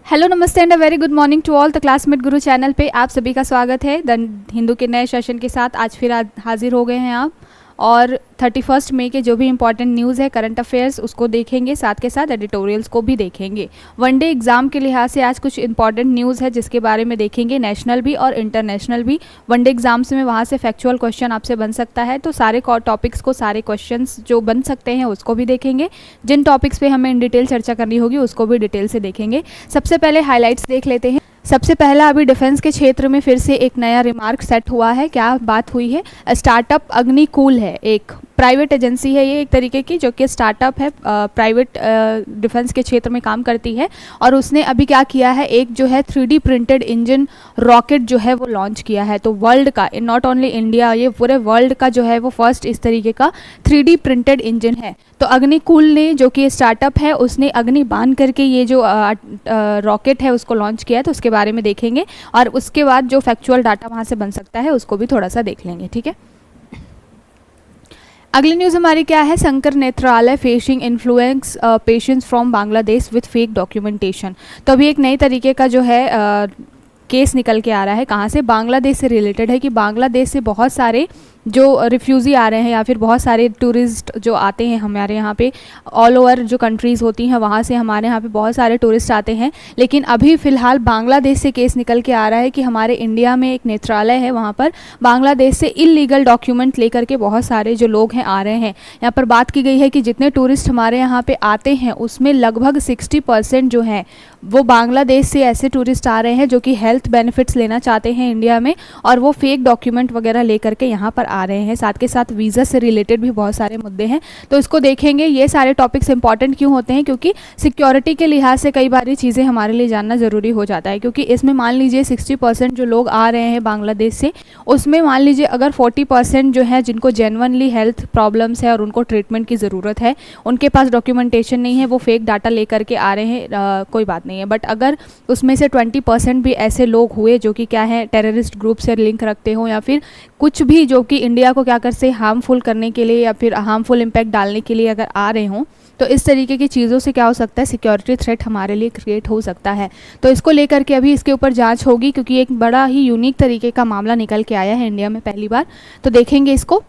Hello नमस्ते and a very good morning to all the classmate Guru channel पे आप सभी का स्वागत है। द हिंदू के नए सेशन के साथ आज फिर हाजिर हो गए हैं आप। और 31 मई के जो भी इंपॉर्टेंट न्यूज़ है करंट अफेयर्स उसको देखेंगे, साथ के साथ एडिटोरियल्स को भी देखेंगे। वनडे एग्जाम के लिहाज से आज कुछ इंपॉर्टेंट न्यूज़ है जिसके बारे में देखेंगे, नेशनल भी और इंटरनेशनल भी। वनडे एग्जाम्स में वहाँ से फैक्चुअल क्वेश्चन आपसे बन सकता है, तो सारे टॉपिक्स को, सारे क्वेश्चंस जो बन सकते हैं उसको भी देखेंगे। जिन टॉपिक्स पे हमें इन डिटेल चर्चा करनी होगी उसको भी डिटेल से देखेंगे। सबसे पहले हाईलाइट्स देख लेते हैं। सबसे पहला, अभी डिफेंस के क्षेत्र में फिर से एक नया रिमार्क सेट हुआ है। क्या बात हुई है? स्टार्टअप अग्निकूल है, एक प्राइवेट एजेंसी है ये एक तरीके की, जो कि स्टार्टअप है, प्राइवेट डिफेंस के क्षेत्र में काम करती है। और उसने अभी क्या किया है, एक जो है 3D प्रिंटेड इंजन रॉकेट जो है वो लॉन्च किया है। तो वर्ल्ड का, नॉट ओनली इंडिया, ये पूरे वर्ल्ड का जो है वो फर्स्ट इस तरीके का 3D प्रिंटेड इंजन है। तो अग्निकूल ने, जो कि स्टार्टअप है, उसने अग्नि बांध करके ये जो रॉकेट है उसको लॉन्च किया है। तो उसके बारे में देखेंगे और उसके बाद जो फैक्चुअल डाटा वहाँ से बन सकता है उसको भी थोड़ा सा देख लेंगे। ठीक है, अगली न्यूज़ हमारी क्या है? Shankar Nethralaya facing influence patients from Bangladesh with fake documentation. तो अभी एक नई तरीके का जो है केस निकल के आ रहा है। कहाँ से? बांग्लादेश से रिलेटेड है कि बांग्लादेश से बहुत सारे जो रिफ्यूज़ी आ रहे हैं या फिर बहुत सारे टूरिस्ट जो आते हैं हमारे यहाँ पे, ऑल ओवर जो कंट्रीज़ होती हैं वहाँ से हमारे यहाँ पे बहुत सारे टूरिस्ट आते हैं। लेकिन अभी फ़िलहाल बांग्लादेश से केस निकल के आ रहा है कि हमारे इंडिया में एक नेत्रालय है, वहाँ पर बांग्लादेश से इलीगल डॉक्यूमेंट लेकर के बहुत सारे जो लोग हैं आ रहे हैं। यहाँ पर बात की गई है कि जितने टूरिस्ट हमारे यहाँ पर आते हैं उसमें लगभग 60% जो हैं वो बांग्लादेश से ऐसे टूरिस्ट आ रहे हैं जो कि हेल्थ बेनिफिट्स लेना चाहते हैं इंडिया में, और वो फेक डॉक्यूमेंट वगैरह लेकर के यहाँ पर आ रहे हैं। साथ के साथ वीज़ा से रिलेटेड भी बहुत सारे मुद्दे हैं, तो इसको देखेंगे। ये सारे टॉपिक्स इंपॉर्टेंट क्यों होते हैं? क्योंकि सिक्योरिटी के लिहाज से कई बार ये चीज़ें हमारे लिए जानना ज़रूरी हो जाता है। क्योंकि इसमें मान लीजिए 60% जो लोग आ रहे हैं बांग्लादेश से, उसमें मान लीजिए अगर 40% जो है जिनको जेन्युइनली हेल्थ प्रॉब्लम्स है और उनको ट्रीटमेंट की ज़रूरत है, उनके पास डॉक्यूमेंटेशन नहीं है, वो फेक डाटा लेकर के आ रहे हैं, कोई बात नहीं है। बट अगर उसमें से 20% भी ऐसे लोग हुए जो कि क्या है, टेररिस्ट ग्रुप से लिंक रखते हो या फिर कुछ भी जो कि इंडिया को क्या कर से हार्मफुल करने के लिए या फिर हार्मफुल इम्पैक्ट डालने के लिए अगर आ रहे हों, तो इस तरीके की चीज़ों से क्या हो सकता है, सिक्योरिटी थ्रेट हमारे लिए क्रिएट हो सकता है। तो इसको लेकर के अभी इसके ऊपर जांच होगी, क्योंकि एक बड़ा ही यूनिक तरीके का मामला निकल के आया है इंडिया में पहली बार। तो देखेंगे इसको।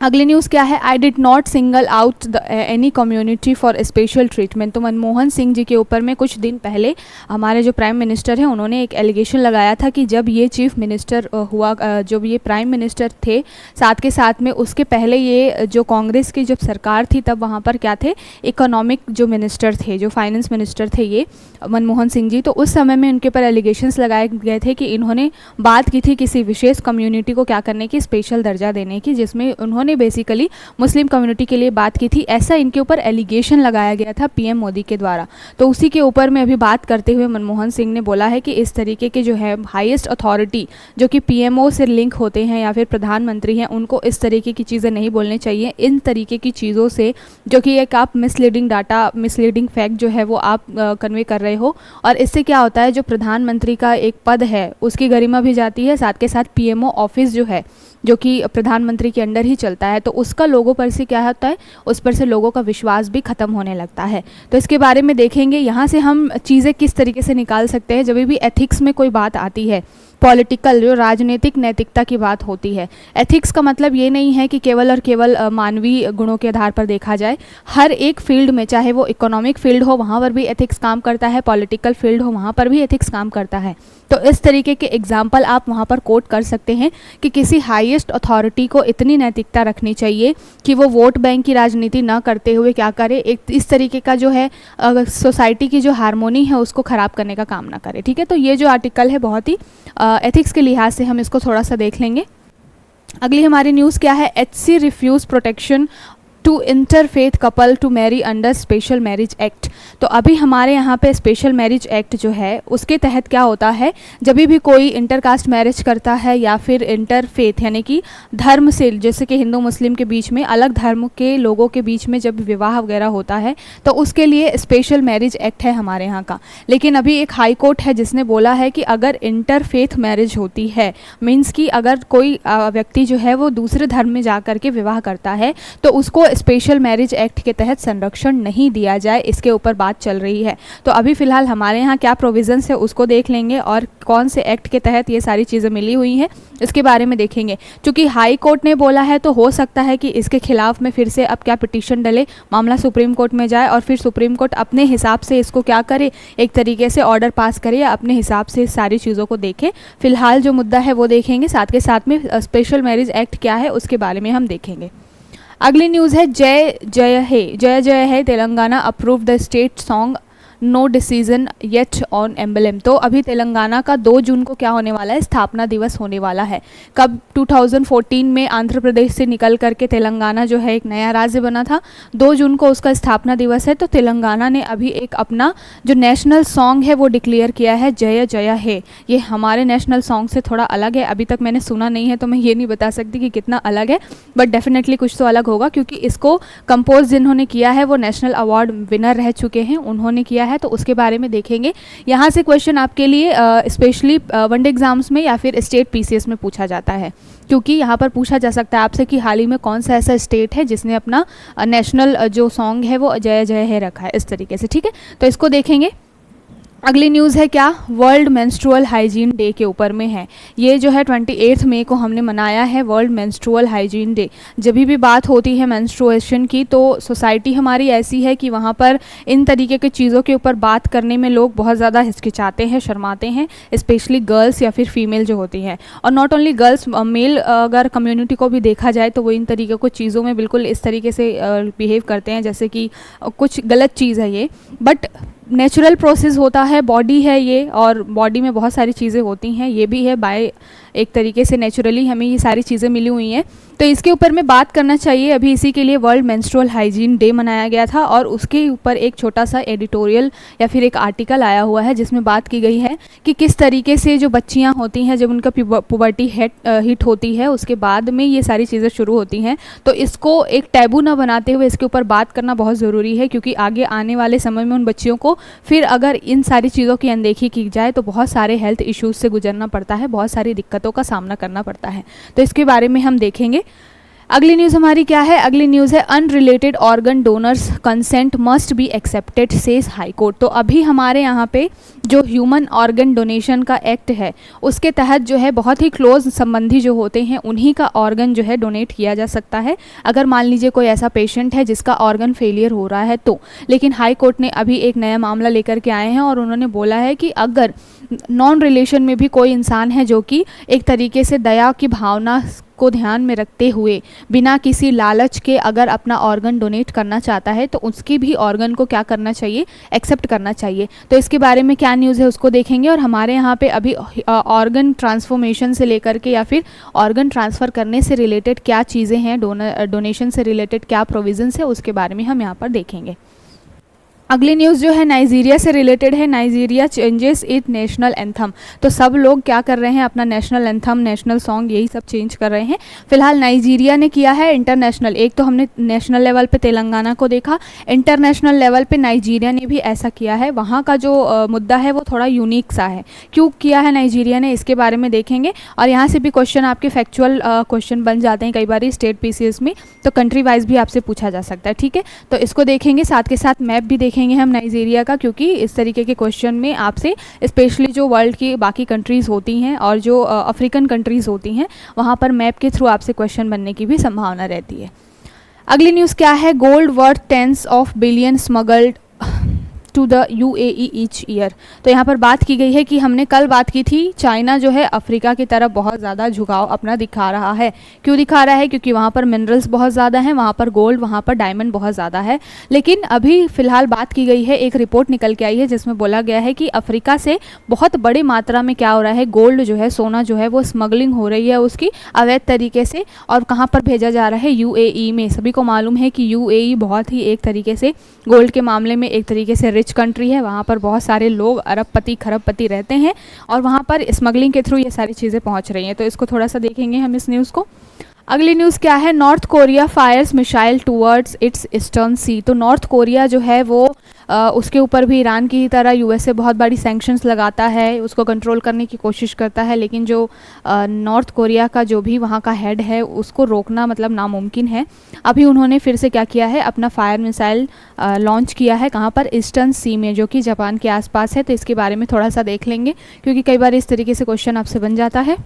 अगली न्यूज़ क्या है? I did not single out the any community for special treatment. तो मनमोहन सिंह जी के ऊपर में कुछ दिन पहले हमारे जो प्राइम मिनिस्टर हैं उन्होंने एक एलिगेशन लगाया था कि जब ये चीफ मिनिस्टर हुआ, जब ये प्राइम मिनिस्टर थे, साथ के साथ में उसके पहले ये जो कांग्रेस की जब सरकार थी तब वहाँ पर क्या थे, इकोनॉमिक जो मिनिस्टर थे, जो फाइनेंस मिनिस्टर थे ये मनमोहन सिंह जी। तो उस समय में उनके ऊपर एलिगेशंस लगाए गए थे कि इन्होंने बात की थी किसी विशेष कम्युनिटी को क्या करने की, स्पेशल दर्जा देने की, जिसमें उन्होंने बेसिकली मुस्लिम कम्युनिटी के लिए बात की थी। ऐसा इनके ऊपर एलिगेशन लगाया गया था पीएम मोदी के द्वारा। तो उसी के ऊपर में अभी बात करते हुए मनमोहन सिंह ने बोला है कि इस तरीके के जो है हाईएस्ट अथॉरिटी जो कि पीएमओ से लिंक होते हैं या फिर प्रधानमंत्री हैं, उनको इस तरीके की चीज़ें नहीं बोलनी चाहिए। इन तरीके की चीज़ों से जो कि एक आप मिसलीडिंग डाटा, मिसलीडिंग फैक्ट जो है वो आप कन्वे कर रहे हो, और इससे क्या होता है, जो प्रधानमंत्री का एक पद है उसकी गरिमा भी जाती है। साथ के साथ पीएमओ ऑफिस जो है, जो कि प्रधानमंत्री के अंडर ही चलता है, तो उसका लोगों पर से क्या होता है, उस पर से लोगों का विश्वास भी खत्म होने लगता है। तो इसके बारे में देखेंगे। यहाँ से हम चीज़ें किस तरीके से निकाल सकते हैं। जब भी एथिक्स में कोई बात आती है, पॉलिटिकल जो राजनीतिक नैतिकता की बात होती है, एथिक्स का मतलब ये नहीं है कि केवल और केवल मानवीय गुणों के आधार पर देखा जाए। हर एक फील्ड में, चाहे वो इकोनॉमिक फील्ड हो वहाँ पर भी एथिक्स काम करता है, पॉलिटिकल फील्ड हो वहाँ पर भी एथिक्स काम करता है। तो इस तरीके के एग्जाम्पल आप वहाँ पर कोट कर सकते हैं कि किसी हाईएस्ट अथॉरिटी को इतनी नैतिकता रखनी चाहिए कि वो वोट बैंक की राजनीति ना करते हुए क्या करे, एक इस तरीके का जो है सोसाइटी की जो हारमोनी है उसको ख़राब करने का काम ना करे। ठीक है, तो ये जो आर्टिकल है बहुत ही एथिक्स के लिहाज से हम इसको थोड़ा सा देख लेंगे। अगली हमारी न्यूज़ क्या है? HC refuse protection to interfaith couple to marry under special marriage act. तो अभी हमारे यहाँ पे स्पेशल मैरिज एक्ट जो है उसके तहत क्या होता है, जब भी कोई इंटरकास्ट मैरिज करता है या फिर इंटरफेथ यानी कि धर्म से, जैसे कि हिंदू मुस्लिम के बीच में, अलग धर्म के लोगों के बीच में जब विवाह वगैरह होता है तो उसके लिए स्पेशल मैरिज एक्ट है हमारे यहाँ का। लेकिन अभी एक हाई कोर्ट है जिसने बोला है कि अगर इंटरफेथ मैरिज होती है, मीन्स कि अगर कोई व्यक्ति जो है वो दूसरे धर्म में जा कर के विवाह करता है, तो उसको स्पेशल मैरिज एक्ट के तहत संरक्षण नहीं दिया जाए, इसके ऊपर बात चल रही है। तो अभी फ़िलहाल हमारे यहाँ क्या प्रोविज़न्स है उसको देख लेंगे और कौन से एक्ट के तहत ये सारी चीज़ें मिली हुई हैं इसके बारे में देखेंगे। चूँकि हाई कोर्ट ने बोला है तो हो सकता है कि इसके खिलाफ में फिर से अब क्या पिटीशन डले, मामला सुप्रीम कोर्ट में जाए और फिर सुप्रीम कोर्ट अपने हिसाब से इसको क्या करे, एक तरीके से ऑर्डर पास करे या अपने हिसाब से सारी चीज़ों को देखे। फिलहाल जो मुद्दा है वो देखेंगे, साथ के साथ में स्पेशल मैरिज एक्ट क्या है उसके बारे में हम देखेंगे। अगली न्यूज़ है जय जय है। जय जय है Telangana approve the state song, no decision yet on emblem. तो अभी तेलंगाना का 2 जून को क्या होने वाला है, स्थापना दिवस होने वाला है। कब 2014 में आंध्र प्रदेश से निकल करके तेलंगाना जो है एक नया राज्य बना था, 2 जून को उसका स्थापना दिवस है। तो तेलंगाना ने अभी एक अपना जो नेशनल सॉन्ग है वो डिक्लेयर किया है, जय जय है। ये हमारे नेशनल सॉन्ग से थोड़ा अलग है, अभी तक मैंने सुना नहीं है तो मैं ये नहीं बता सकती कि कितना अलग है, बट डेफिनेटली कुछ तो अलग होगा, क्योंकि इसको कंपोज जिन्होंने किया है वो नेशनल अवार्ड विनर रह चुके हैं, उन्होंने किया है। तो उसके बारे में देखेंगे। यहाँ से क्वेश्चन आपके लिए स्पेशली वनडे एग्जाम्स में या फिर स्टेट पीसीएस में पूछा जाता है, क्योंकि यहाँ पर पूछा जा सकता है आपसे कि हाल ही में कौन सा ऐसा स्टेट है जिसने अपना नेशनल जो सॉन्ग है वो जय जय है रखा है, इस तरीके से। ठीक है, तो इसको देखेंगे। अगली न्यूज़ है क्या, वर्ल्ड मेंस्ट्रुअल हाइजीन डे के ऊपर में है। ये जो है 28 मई को हमने मनाया है वर्ल्ड मेंस्ट्रुअल हाइजीन डे। जब भी बात होती है मेंस्ट्रुएशन की तो सोसाइटी हमारी ऐसी है कि वहाँ पर इन तरीके की चीज़ों के ऊपर बात करने में लोग बहुत ज़्यादा हिचकिचाते हैं, शर्माते हैं, स्पेशली गर्ल्स या फिर फीमेल जो होती हैं। और नॉट ओनली गर्ल्स, मेल अगर कम्युनिटी को भी देखा जाए तो वो इन तरीके को चीज़ों में बिल्कुल इस तरीके से बिहेव करते हैं जैसे कि कुछ गलत चीज़ है ये, बट नेचुरल प्रोसेस होता है, बॉडी है ये, और बॉडी में बहुत सारी चीज़ें होती हैं, ये भी है बाय एक तरीके से नेचुरली हमें ये सारी चीज़ें मिली हुई हैं। तो इसके ऊपर में बात करना चाहिए। अभी इसी के लिए वर्ल्ड मेंस्ट्रुअल हाइजीन डे मनाया गया था और उसके ऊपर एक छोटा सा एडिटोरियल या फिर एक आर्टिकल आया हुआ है जिसमें बात की गई है कि किस तरीके से जो बच्चियां होती हैं जब उनका पुबर्टी हिट होती है उसके बाद में ये सारी चीज़ें शुरू होती हैं। तो इसको एक टैबू ना बनाते हुए इसके ऊपर बात करना बहुत ज़रूरी है, क्योंकि आगे आने वाले समय में उन बच्चियों को फिर अगर इन सारी चीज़ों की अनदेखी की जाए तो बहुत सारे हेल्थ इश्यूज़ से गुजरना पड़ता है, बहुत सारी दिक्कतों का सामना करना पड़ता है। तो इसके बारे में हम देखेंगे। अगली न्यूज़ हमारी क्या है, अगली न्यूज़ है unrelated organ donors consent must be accepted says high court. तो अभी हमारे यहाँ पे जो ह्यूमन ऑर्गन डोनेशन का एक्ट है उसके तहत जो है बहुत ही क्लोज संबंधी जो होते हैं उन्हीं का ऑर्गन जो है डोनेट किया जा सकता है, अगर मान लीजिए कोई ऐसा पेशेंट है जिसका ऑर्गन फेलियर हो रहा है तो। लेकिन हाई कोर्ट ने अभी एक नया मामला लेकर के आए हैं और उन्होंने बोला है कि अगर नॉन रिलेशन में भी कोई इंसान है जो कि एक तरीके से दया की भावना को ध्यान में रखते हुए बिना किसी लालच के अगर अपना ऑर्गन डोनेट करना चाहता है तो उसकी भी ऑर्गन को क्या करना चाहिए, एक्सेप्ट करना चाहिए। तो इसके बारे में क्या न्यूज़ है उसको देखेंगे। और हमारे यहाँ पे अभी ऑर्गन ट्रांसफॉर्मेशन से लेकर के या फिर ऑर्गन ट्रांसफ़र करने से रिलेटेड क्या चीज़ें हैं, डोनेशन से रिलेटेड क्या प्रोविजंस है उसके बारे में हम यहाँ पर देखेंगे। अगली न्यूज़ जो है नाइजीरिया से रिलेटेड है। Nigeria changes it national anthem. तो सब लोग क्या कर रहे हैं, अपना नेशनल एंथम, नेशनल सॉन्ग, यही सब चेंज कर रहे हैं। फिलहाल नाइजीरिया ने किया है इंटरनेशनल। एक तो हमने नेशनल लेवल पे तेलंगाना को देखा, इंटरनेशनल लेवल पे नाइजीरिया ने भी ऐसा किया है। वहाँ का जो मुद्दा है वो थोड़ा यूनिक सा है। क्यों किया है नाइजीरिया ने, इसके बारे में देखेंगे। और यहाँ से भी क्वेश्चन आपके फैक्चुअल क्वेश्चन बन जाते हैं कई बार स्टेट पीसीएस में, तो कंट्री वाइज भी आपसे पूछा जा सकता है। ठीक है, तो इसको देखेंगे, साथ के साथ मैप भी देखेंगे हम नाइजीरिया का, क्योंकि इस तरीके के क्वेश्चन में आपसे स्पेशली जो वर्ल्ड की बाकी कंट्रीज़ होती हैं और जो अफ्रीकन कंट्रीज़ होती हैं वहाँ पर मैप के थ्रू आपसे क्वेश्चन बनने की भी संभावना रहती है। अगली न्यूज़ क्या है, gold worth tens of billion smuggled to the UAE each year. तो यहाँ पर बात की गई है कि हमने कल बात की थी, चाइना जो है अफ्रीका की तरफ बहुत ज़्यादा झुकाव अपना दिखा रहा है। क्यों दिखा रहा है, क्योंकि वहाँ पर मिनरल्स बहुत ज़्यादा हैं, वहाँ पर गोल्ड, वहाँ पर डायमंड बहुत ज़्यादा है। लेकिन अभी फ़िलहाल बात की गई है, एक रिपोर्ट निकल के आई है जिसमें बोला गया है कि अफ्रीका से बहुत बड़ी मात्रा में क्या हो रहा है, गोल्ड जो है, सोना जो है वो स्मगलिंग हो रही है उसकी अवैध तरीके से, और कहाँ पर भेजा जा रहा है, UAE में। सभी को मालूम है कि UAE बहुत ही एक तरीके से गोल्ड के मामले में एक तरीके से रिच कंट्री है। वहाँ पर बहुत सारे लोग अरबपति खरबपति रहते हैं और वहाँ पर स्मगलिंग के थ्रू ये सारी चीज़ें पहुँच रही हैं। तो इसको थोड़ा सा देखेंगे हम इस न्यूज़ को। अगली न्यूज़ क्या है, North Korea fires missile towards its eastern sea. तो नॉर्थ कोरिया जो है वो उसके ऊपर भी ईरान की ही तरह यूएसए बहुत बड़ी सैंक्शंस लगाता है, उसको कंट्रोल करने की कोशिश करता है, लेकिन जो नॉर्थ कोरिया का जो भी वहाँ का हेड है उसको रोकना मतलब नामुमकिन है। अभी उन्होंने फिर से क्या किया है, अपना फायर मिसाइल लॉन्च किया है, कहाँ पर, ईस्टर्न सी में, जो कि जापान के आसपास है। तो इसके बारे में थोड़ा सा देख लेंगे क्योंकि कई बार इस तरीके से क्वेश्चन आपसे बन जाता है।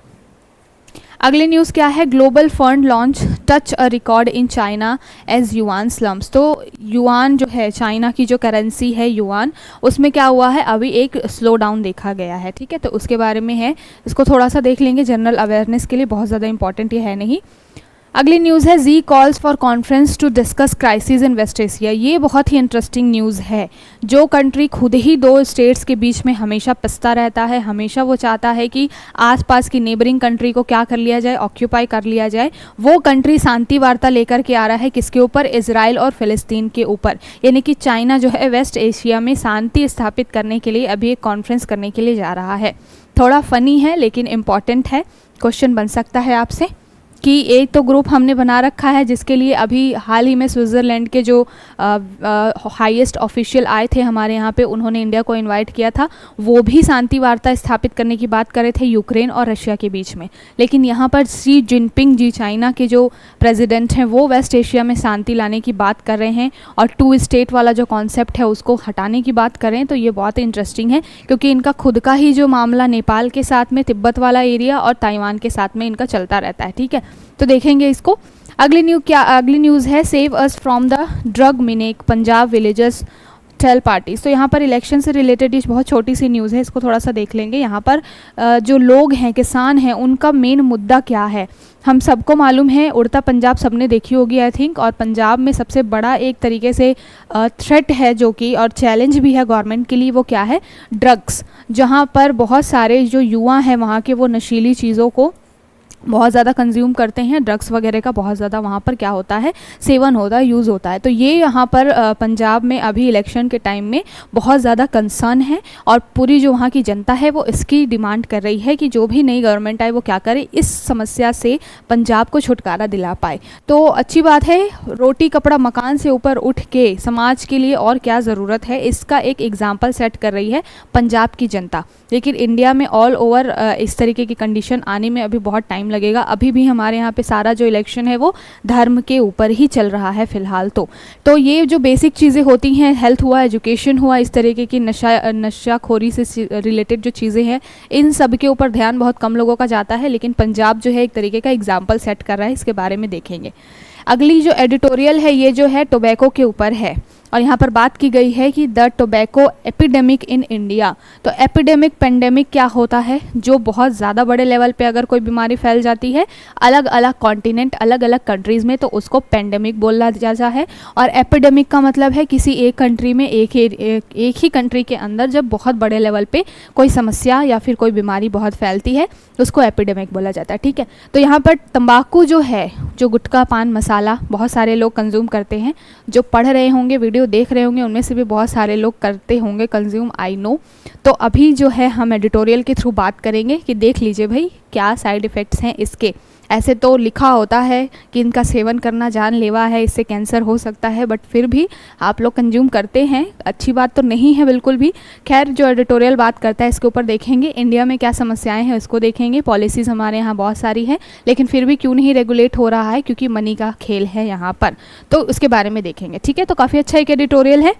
अगली न्यूज़ क्या है, global fund launch touch a record in China as yuan slums. तो युआन जो है, चाइना की जो करेंसी है युआन, उसमें क्या हुआ है, अभी एक स्लो डाउन देखा गया है। ठीक है, तो उसके बारे में है, इसको थोड़ा सा देख लेंगे जनरल अवेयरनेस के लिए, बहुत ज़्यादा इंपॉर्टेंट ये है नहीं। अगली न्यूज़ है, G calls for conference to discuss crisis in West Asia. ये बहुत ही इंटरेस्टिंग न्यूज़ है। जो कंट्री खुद ही दो स्टेट्स के बीच में हमेशा पिसता रहता है, हमेशा वो चाहता है कि आसपास की नेबरिंग कंट्री को क्या कर लिया जाए, ऑक्यूपाई कर लिया जाए, वो कंट्री शांति वार्ता लेकर के आ रहा है किसके ऊपर, इजराइल और फिलिस्तीन के ऊपर। यानी कि चाइना जो है वेस्ट एशिया में शांति स्थापित करने के लिए अभी एक कॉन्फ्रेंस करने के लिए जा रहा है। थोड़ा फनी है लेकिन इम्पॉर्टेंट है, क्वेश्चन बन सकता है आपसे कि एक तो ग्रुप हमने बना रखा है जिसके लिए अभी हाल ही में स्विट्ज़रलैंड के जो हाईएस्ट ऑफिशियल आए थे हमारे यहाँ पे, उन्होंने इंडिया को इनवाइट किया था, वो भी शांति वार्ता स्थापित करने की बात कर रहे थे यूक्रेन और रशिया के बीच में। लेकिन यहाँ पर शी जिनपिंग जी, चाइना के जो प्रेसिडेंट हैं, वो वेस्ट एशिया में शांति लाने की बात कर रहे हैं और 2 स्टेट वाला जो कॉन्सेप्ट है उसको हटाने की बात कर रहे हैं। तो ये बहुत इंटरेस्टिंग है क्योंकि इनका खुद का ही जो मामला नेपाल के साथ में, तिब्बत वाला एरिया और ताइवान के साथ में इनका चलता रहता है। ठीक है, तो देखेंगे इसको। अगली न्यूज़ है, save us from the drug menace, Punjab villagers tell parties. तो यहाँ पर इलेक्शन से रिलेटेड ये बहुत छोटी सी न्यूज़ है, इसको थोड़ा सा देख लेंगे। यहाँ पर जो लोग हैं, किसान हैं, उनका मेन मुद्दा क्या है, हम सबको मालूम है, उड़ता पंजाब सबने देखी होगी आई थिंक, और पंजाब में सबसे बड़ा एक तरीके से थ्रेट है जो कि, और चैलेंज भी है गवर्नमेंट के लिए, वो क्या है, ड्रग्स। जहाँ पर बहुत सारे जो युवा हैं वहाँ के, वो नशीली चीज़ों को बहुत ज़्यादा कंज्यूम करते हैं, ड्रग्स वगैरह का बहुत ज़्यादा वहाँ पर क्या होता है, सेवन होता है, यूज़ होता है। तो ये यहाँ पर पंजाब में अभी इलेक्शन के टाइम में बहुत ज़्यादा कंसर्न है और पूरी जो वहाँ की जनता है वो इसकी डिमांड कर रही है कि जो भी नई गवर्नमेंट आए वो क्या करे, इस समस्या से पंजाब को छुटकारा दिला पाए। तो अच्छी बात है, रोटी कपड़ा मकान से ऊपर उठ के समाज के लिए और क्या ज़रूरत है, इसका एक एग्जाम्पल सेट कर रही है पंजाब की जनता। लेकिन इंडिया में ऑल ओवर इस तरीके की कंडीशन आने में अभी बहुत टाइम लगेगा। अभी भी हमारे यहाँ पे सारा जो इलेक्शन है वो धर्म के ऊपर ही चल रहा है फ़िलहाल। तो ये जो बेसिक चीज़ें होती हैं, हेल्थ हुआ, एजुकेशन हुआ, इस तरीके की नशाखोरी से रिलेटेड जो चीज़ें हैं, इन सब के ऊपर ध्यान बहुत कम लोगों का जाता है। लेकिन पंजाब जो है एक तरीके का एग्जाम्पल सेट कर रहा है, इसके बारे में देखेंगे। अगली जो एडिटोरियल है ये जो है टोबैको के ऊपर है और यहाँ पर बात की गई है कि the tobacco epidemic in India. तो एपिडेमिक, पेंडेमिक क्या होता है, जो बहुत ज़्यादा बड़े लेवल पे अगर कोई बीमारी फैल जाती है अलग अलग कॉन्टिनेंट, अलग अलग कंट्रीज़ में, तो उसको पेंडेमिक बोला जाता है। और एपिडेमिक का मतलब है किसी एक कंट्री में, एक ही कंट्री के अंदर जब बहुत बड़े लेवल पे कोई समस्या या फिर कोई बीमारी बहुत फैलती है उसको एपिडेमिक बोला जाता है। ठीक है, तो यहाँ पर तंबाकू जो है, जो गुटखा, पान मसाला बहुत सारे लोग कंज्यूम करते हैं, जो पढ़ रहे होंगे, वीडियो देख रहे होंगे, उनमें से भी बहुत सारे लोग करते होंगे कंज्यूम, आई नो। तो अभी जो है हम एडिटोरियल के थ्रू बात करेंगे कि देख लीजिए भाई क्या साइड इफ़ेक्ट्स हैं इसके। ऐसे तो लिखा होता है कि इनका सेवन करना जानलेवा है, इससे कैंसर हो सकता है, बट फिर भी आप लोग कंज्यूम करते हैं, अच्छी बात तो नहीं है बिल्कुल भी। खैर, जो एडिटोरियल बात करता है इसके ऊपर देखेंगे, इंडिया में क्या समस्याएं हैं उसको देखेंगे। पॉलिसीज़ हमारे यहाँ बहुत सारी है, लेकिन फिर भी क्यों नहीं रेगुलेट हो रहा है, क्योंकि मनी का खेल है यहाँ पर, तो उसके बारे में देखेंगे। ठीक है, तो काफ़ी अच्छा एक एडिटोरियल है।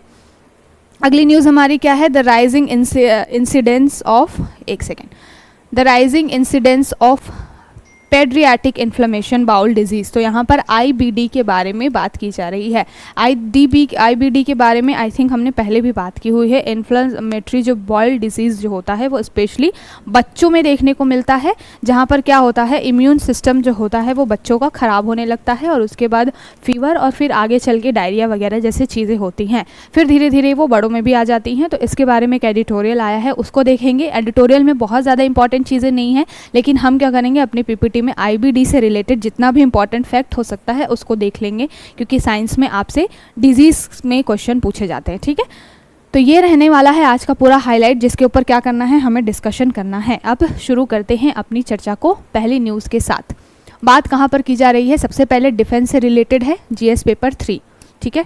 अगली न्यूज़ हमारी क्या है, द राइजिंग इंसिडेंस ऑफ, एक second, the rising incidence of pediatric inflammation bowel disease. तो यहाँ पर आईबीडी के बारे में बात की जा रही है। आईबीडी के बारे में आई थिंक हमने पहले भी बात की हुई है। इन्फ्लेमेटरी जो बाउल डिजीज़ जो होता है वो स्पेशली बच्चों में देखने को मिलता है, जहाँ पर क्या होता है, इम्यून सिस्टम जो होता है वो बच्चों का ख़राब होने लगता है और उसके बाद फीवर और फिर आगे चल के डायरिया वगैरह जैसे चीज़ें होती हैं, फिर धीरे धीरे वो बड़ों में भी आ जाती हैं। तो इसके बारे में एक एडिटोरियल आया है, उसको देखेंगे। एडिटोरियल में बहुत ज़्यादा इंपॉर्टेंट चीज़ें नहीं हैं, लेकिन हम क्या करेंगे, अपनी पीपीटी में आईबीडी से रिलेटेड जितना भी इंपॉर्टेंट फैक्ट हो सकता है उसको देख लेंगे, क्योंकि साइंस में आपसे डिजीज़ में क्वेश्चन पूछे जाते हैं। ठीक है, तो ये रहने वाला है आज का पूरा हाईलाइट, जिसके ऊपर क्या करना है, हमें डिस्कशन करना है। अब शुरू करते हैं अपनी चर्चा को पहली न्यूज़ के साथ। बात कहाँ पर की जा रही है, सबसे पहले डिफेंस से रिलेटेड है, जीएस पेपर 3। ठीक है,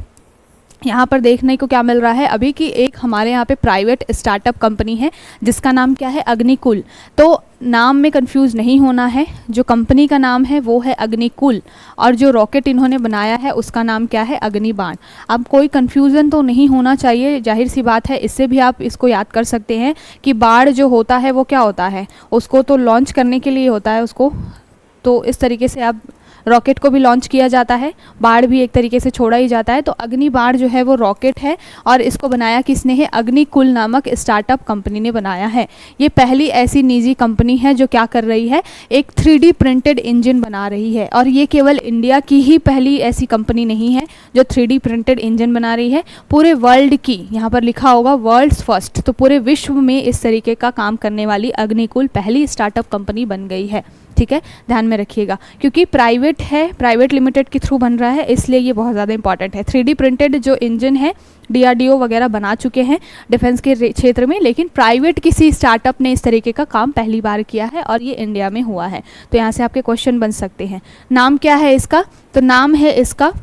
यहाँ पर देखने को क्या मिल रहा है अभी कि एक हमारे यहाँ पे प्राइवेट स्टार्टअप कंपनी है जिसका नाम क्या है, अग्निकुल। तो नाम में कंफ्यूज नहीं होना है, जो कंपनी का नाम है वो है अग्निकुल और जो रॉकेट इन्होंने बनाया है उसका नाम क्या है, अग्निबाण। अब कोई कंफ्यूजन तो नहीं होना चाहिए, जाहिर सी बात है, इससे भी आप इसको याद कर सकते हैं कि बाण जो होता है वो क्या होता है, उसको तो लॉन्च करने के लिए होता है उसको, तो इस तरीके से आप रॉकेट को भी लॉन्च किया जाता है, बाढ़ भी एक तरीके से छोड़ा ही जाता है। तो अग्नि बाढ़ जो है वो रॉकेट है और इसको बनाया किसने है, अग्निकुल नामक स्टार्टअप कंपनी ने बनाया है। ये पहली ऐसी निजी कंपनी है जो क्या कर रही है, एक 3D प्रिंटेड इंजन बना रही है। और ये केवल इंडिया की ही पहली ऐसी कंपनी नहीं है जो 3D प्रिंटेड इंजन बना रही है, पूरे वर्ल्ड की, यहाँ पर लिखा होगा वर्ल्ड्स फर्स्ट, तो पूरे विश्व में इस तरीके का काम करने वाली अग्निकुल पहली स्टार्टअप कंपनी बन गई है। ठीक है, ध्यान में रखिएगा, क्योंकि प्राइवेट है, प्राइवेट लिमिटेड के थ्रू बन रहा है, इसलिए ये बहुत ज़्यादा इंपॉर्टेंट है। 3D प्रिंटेड जो इंजन है DRDO वगैरह बना चुके हैं डिफेंस के क्षेत्र में, लेकिन प्राइवेट किसी स्टार्टअप ने इस तरीके का काम पहली बार किया है और ये इंडिया में हुआ है। तो यहाँ से आपके क्वेश्चन बन सकते हैं। नाम क्या है इसका, तो नाम है इसका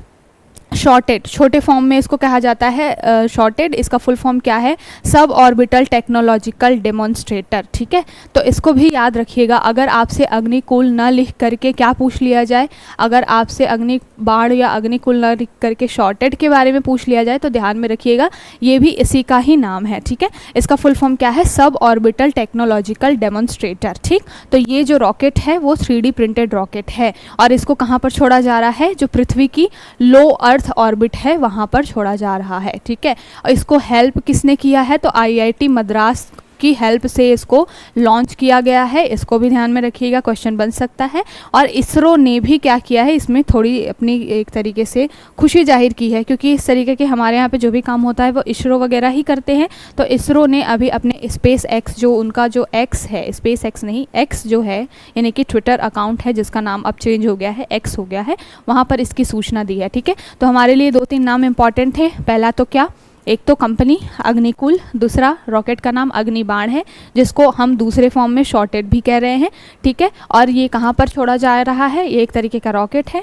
शॉर्टेड, छोटे फॉर्म में इसको कहा जाता है शॉर्टेड। इसका फुल फॉर्म क्या है, सब ऑर्बिटल टेक्नोलॉजिकल डेमोन्स्ट्रेटर। ठीक है, तो इसको भी याद रखिएगा। अगर आपसे अग्निकुल न लिख करके क्या पूछ लिया जाए, अगर आपसे अग्नि बाण या अग्निकुल न लिख करके शॉर्टेड के बारे में पूछ लिया जाए तो ध्यान में रखिएगा ये भी इसी का ही नाम है। ठीक है, इसका फुल फॉर्म क्या है, सब ऑर्बिटल टेक्नोलॉजिकल डेमोन्स्ट्रेटर। ठीक, तो ये जो रॉकेट है वो 3D प्रिंटेड रॉकेट है और इसको कहाँ पर छोड़ा जा रहा है, जो पृथ्वी की लो अर्थ ऑर्बिट है वहाँ पर छोड़ा जा रहा है। ठीक है, और इसको हेल्प किसने किया है, तो IIT मद्रास की हेल्प से इसको लॉन्च किया गया है। इसको भी ध्यान में रखिएगा, क्वेश्चन बन सकता है। और इसरो ने भी क्या किया है, इसमें थोड़ी अपनी एक तरीके से खुशी जाहिर की है, क्योंकि इस तरीके के हमारे यहाँ पे जो भी काम होता है वो इसरो वगैरह ही करते हैं। तो इसरो ने अभी अपने स्पेस एक्स, जो उनका जो एक्स है, स्पेस एक्स नहीं एक्स जो है, यानी कि ट्विटर अकाउंट है जिसका नाम अब चेंज हो गया है, एक्स हो गया है, वहाँ पर इसकी सूचना दी है। ठीक है, तो हमारे लिए 2-3 नाम इंपॉर्टेंट थे। पहला तो क्या, एक तो कंपनी अग्निकुल, दूसरा रॉकेट का नाम अग्निबाण है जिसको हम दूसरे फॉर्म में शॉर्टेड भी कह रहे हैं। ठीक है, और ये कहाँ पर छोड़ा जा रहा है, ये एक तरीके का रॉकेट है,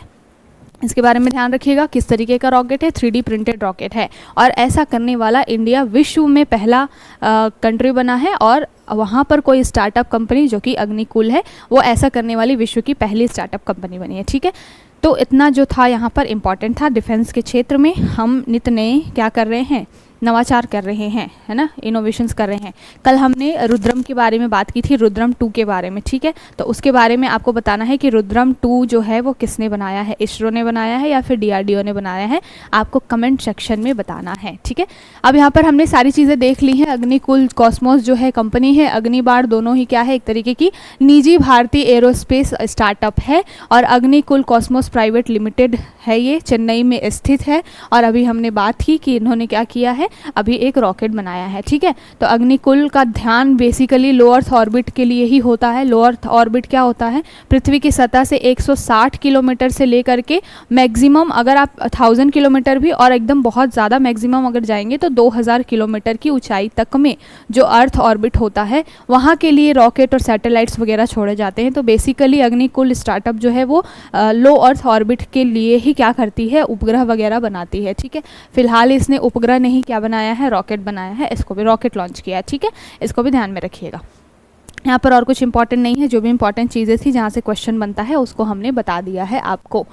इसके बारे में ध्यान रखिएगा किस तरीके का रॉकेट है, 3D प्रिंटेड रॉकेट है। और ऐसा करने वाला इंडिया विश्व में पहला कंट्री बना है और वहाँ पर कोई स्टार्टअप कंपनी जो कि अग्निकुल है वो ऐसा करने वाली विश्व की पहली स्टार्टअप कंपनी बनी है। ठीक है, तो इतना जो था यहाँ पर इम्पॉर्टेंट था। डिफेंस के क्षेत्र में हम नित नए क्या कर रहे हैं, नवाचार कर रहे हैं, है ना, इनोवेशंस कर रहे हैं। कल हमने रुद्रम के बारे में बात की थी, रुद्रम 2 के बारे में। ठीक है, तो उसके बारे में आपको बताना है कि रुद्रम 2 जो है वो किसने बनाया है, इसरो ने बनाया है या फिर DRDO ने बनाया है, आपको कमेंट सेक्शन में बताना है। ठीक है, अब यहाँ पर हमने सारी चीज़ें देख ली हैं। अग्निकुल कॉस्मोस जो है कंपनी है, अग्निबाण दोनों ही क्या है, एक तरीके की निजी भारतीय एरोस्पेस स्टार्टअप है। और अग्निकुल कॉस्मोस प्राइवेट लिमिटेड है, ये चेन्नई में स्थित है। और अभी हमने बात की कि इन्होंने क्या किया है, अभी एक रॉकेट बनाया है। ठीक है, तो अग्निकुल का ध्यान बेसिकली लो अर्थ ऑर्बिट के लिए ही होता है। लो अर्थ ऑर्बिट क्या होता है, पृथ्वी की सतह से 160 किलोमीटर से लेकर के मैक्सिमम, अगर आप 1000 किलोमीटर भी, और एकदम बहुत ज़्यादा मैक्सिमम अगर जाएंगे तो 2000 किलोमीटर की ऊंचाई तक में जो अर्थ ऑर्बिट होता है वहाँ के लिए रॉकेट और सैटेलाइट्स वगैरह छोड़े जाते हैं। तो बेसिकली अग्निकुल स्टार्टअप जो है वो लो अर्थ ऑर्बिट के लिए ही क्या करती है, उपग्रह वगैरह बनाती है। ठीक है, फिलहाल इसने उपग्रह नहीं क्या बनाया है, रॉकेट बनाया है, इसको भी रॉकेट लॉन्च किया है। ठीक है, इसको भी ध्यान में रखिएगा। यहाँ पर और कुछ इंपॉर्टेंट नहीं है, जो भी इंपॉर्टेंट चीज़ें थी जहाँ से क्वेश्चन बनता है उसको हमने बता दिया है आपको।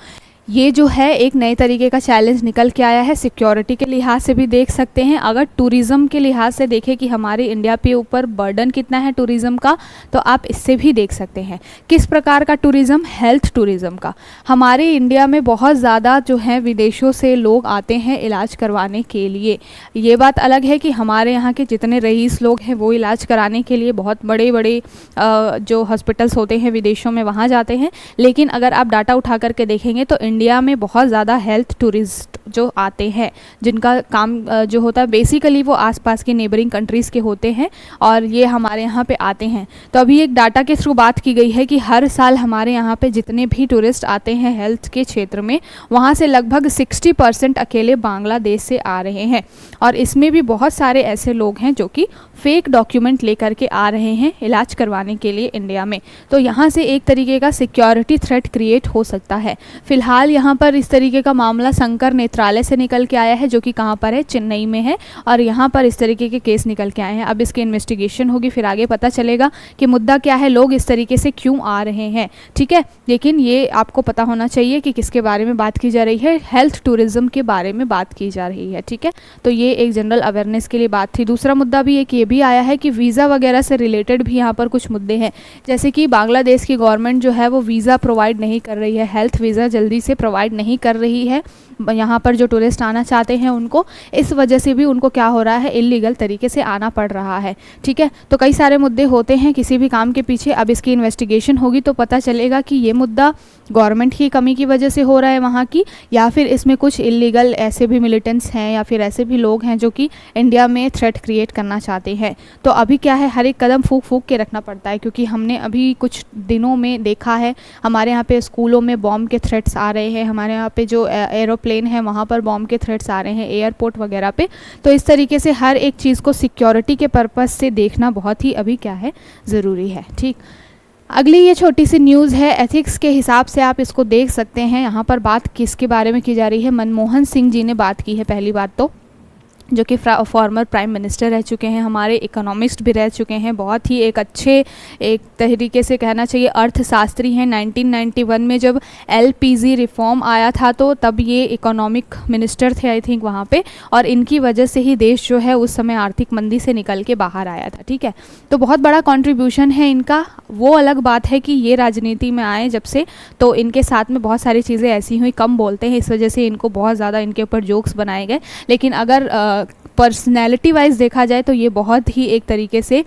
ये जो है एक नए तरीके का चैलेंज निकल के आया है, सिक्योरिटी के लिहाज से भी देख सकते हैं। अगर टूरिज़्म के लिहाज से देखें कि हमारे इंडिया पे ऊपर बर्डन कितना है टूरिज़्म का, तो आप इससे भी देख सकते हैं। किस प्रकार का टूरिज़्म, हेल्थ टूरिज़्म का। हमारे इंडिया में बहुत ज़्यादा जो है विदेशों से लोग आते हैं इलाज करवाने के लिए। ये बात अलग है कि हमारे यहाँ के जितने रईस लोग हैं वो इलाज कराने के लिए बहुत बड़े बड़े जो हॉस्पिटल्स होते हैं विदेशों में वहाँ जाते हैं। लेकिन अगर आप डाटा उठा करके देखेंगे तो इंडिया में बहुत ज़्यादा हेल्थ टूरिस्ट जो आते हैं, जिनका काम जो होता है बेसिकली वो आसपास के नेबरिंग कंट्रीज़ के होते हैं और ये हमारे यहाँ पे आते हैं। तो अभी एक डाटा के थ्रू बात की गई है कि हर साल हमारे यहाँ पे जितने भी टूरिस्ट आते हैं हेल्थ के क्षेत्र में, वहाँ से लगभग 60% अकेले बांग्लादेश से आ रहे हैं। और इसमें भी बहुत सारे ऐसे लोग हैं जो कि फेक डॉक्यूमेंट लेकर के आ रहे हैं इलाज करवाने के लिए इंडिया में। तो यहाँ से एक तरीके का सिक्योरिटी थ्रेट क्रिएट हो सकता है। फिलहाल यहाँ पर इस तरीके का मामला शंकर नेत्रालय से निकल के आया है, जो कि कहाँ पर है, चेन्नई में है, और यहाँ पर इस तरीके के केस निकल के आए हैं। अब इसकी इन्वेस्टिगेशन होगी, फिर आगे पता चलेगा कि मुद्दा क्या है, लोग इस तरीके से क्यों आ रहे हैं, ठीक है। लेकिन ये आपको पता होना चाहिए कि किसके बारे में बात की जा रही है, हेल्थ टूरिज्म के बारे में बात की जा रही है, ठीक है। तो ये एक जनरल अवेयरनेस के लिए बात थी। दूसरा मुद्दा भी एक ये भी आया है कि वीज़ा वगैरह से रिलेटेड भी यहाँ पर कुछ मुद्दे हैं, जैसे कि बांग्लादेश की गवर्नमेंट जो है वो वीज़ा प्रोवाइड नहीं कर रही है, हेल्थ वीज़ा जल्दी से प्रोवाइड नहीं कर रही है यहाँ पर जो टूरिस्ट आना चाहते हैं उनको। इस वजह से भी उनको क्या हो रहा है, इलीगल तरीके से आना पड़ रहा है, ठीक है। तो कई सारे मुद्दे होते हैं किसी भी काम के पीछे। अब इसकी इन्वेस्टिगेशन होगी तो पता चलेगा कि ये मुद्दा गवर्नमेंट की कमी की वजह से हो रहा है वहाँ की, या फिर इसमें कुछ इलीगल ऐसे भी मिलिटेंट्स हैं या फिर ऐसे भी लोग हैं जो कि इंडिया में थ्रेट क्रिएट करना चाहते हैं। तो अभी क्या है, हर एक कदम फूंक फूंक के रखना पड़ता है, क्योंकि हमने अभी कुछ दिनों में देखा है हमारे यहाँ पे स्कूलों में बॉम्ब के थ्रेट्स आ रहे हैं, हमारे यहाँ पे जो एरोप्लेन है वहाँ पर बॉम्ब के थ्रेट्स आ रहे हैं, एयरपोर्ट वगैरह पे। तो इस तरीके से हर एक चीज़ को सिक्योरिटी के पर्पज़ से देखना बहुत ही अभी क्या है, ज़रूरी है, ठीक। अगली ये छोटी सी न्यूज़ है, एथिक्स के हिसाब से आप इसको देख सकते हैं। यहाँ पर बात किसके बारे में की जा रही है, मनमोहन सिंह जी ने बात की है पहली बात तो, जो कि फॉर्मर प्राइम मिनिस्टर रह चुके हैं, हमारे इकोनॉमिस्ट भी रह चुके हैं, बहुत ही एक अच्छे, एक तरीके से कहना चाहिए अर्थशास्त्री हैं। 1991 में जब LPG रिफॉर्म आया था तो तब ये इकोनॉमिक मिनिस्टर थे आई थिंक वहाँ पे, और इनकी वजह से ही देश जो है उस समय आर्थिक मंदी से निकल के बाहर आया था, ठीक है। तो बहुत बड़ा कंट्रीब्यूशन है इनका। वो अलग बात है कि ये राजनीति में आए जब से, तो इनके साथ में बहुत सारी चीज़ें ऐसी हुई, कम बोलते हैं, इस वजह से इनको बहुत ज़्यादा इनके ऊपर जोक्स बनाए गए। लेकिन अगर पर्सनैलिटी वाइज देखा जाए तो ये बहुत ही एक तरीके से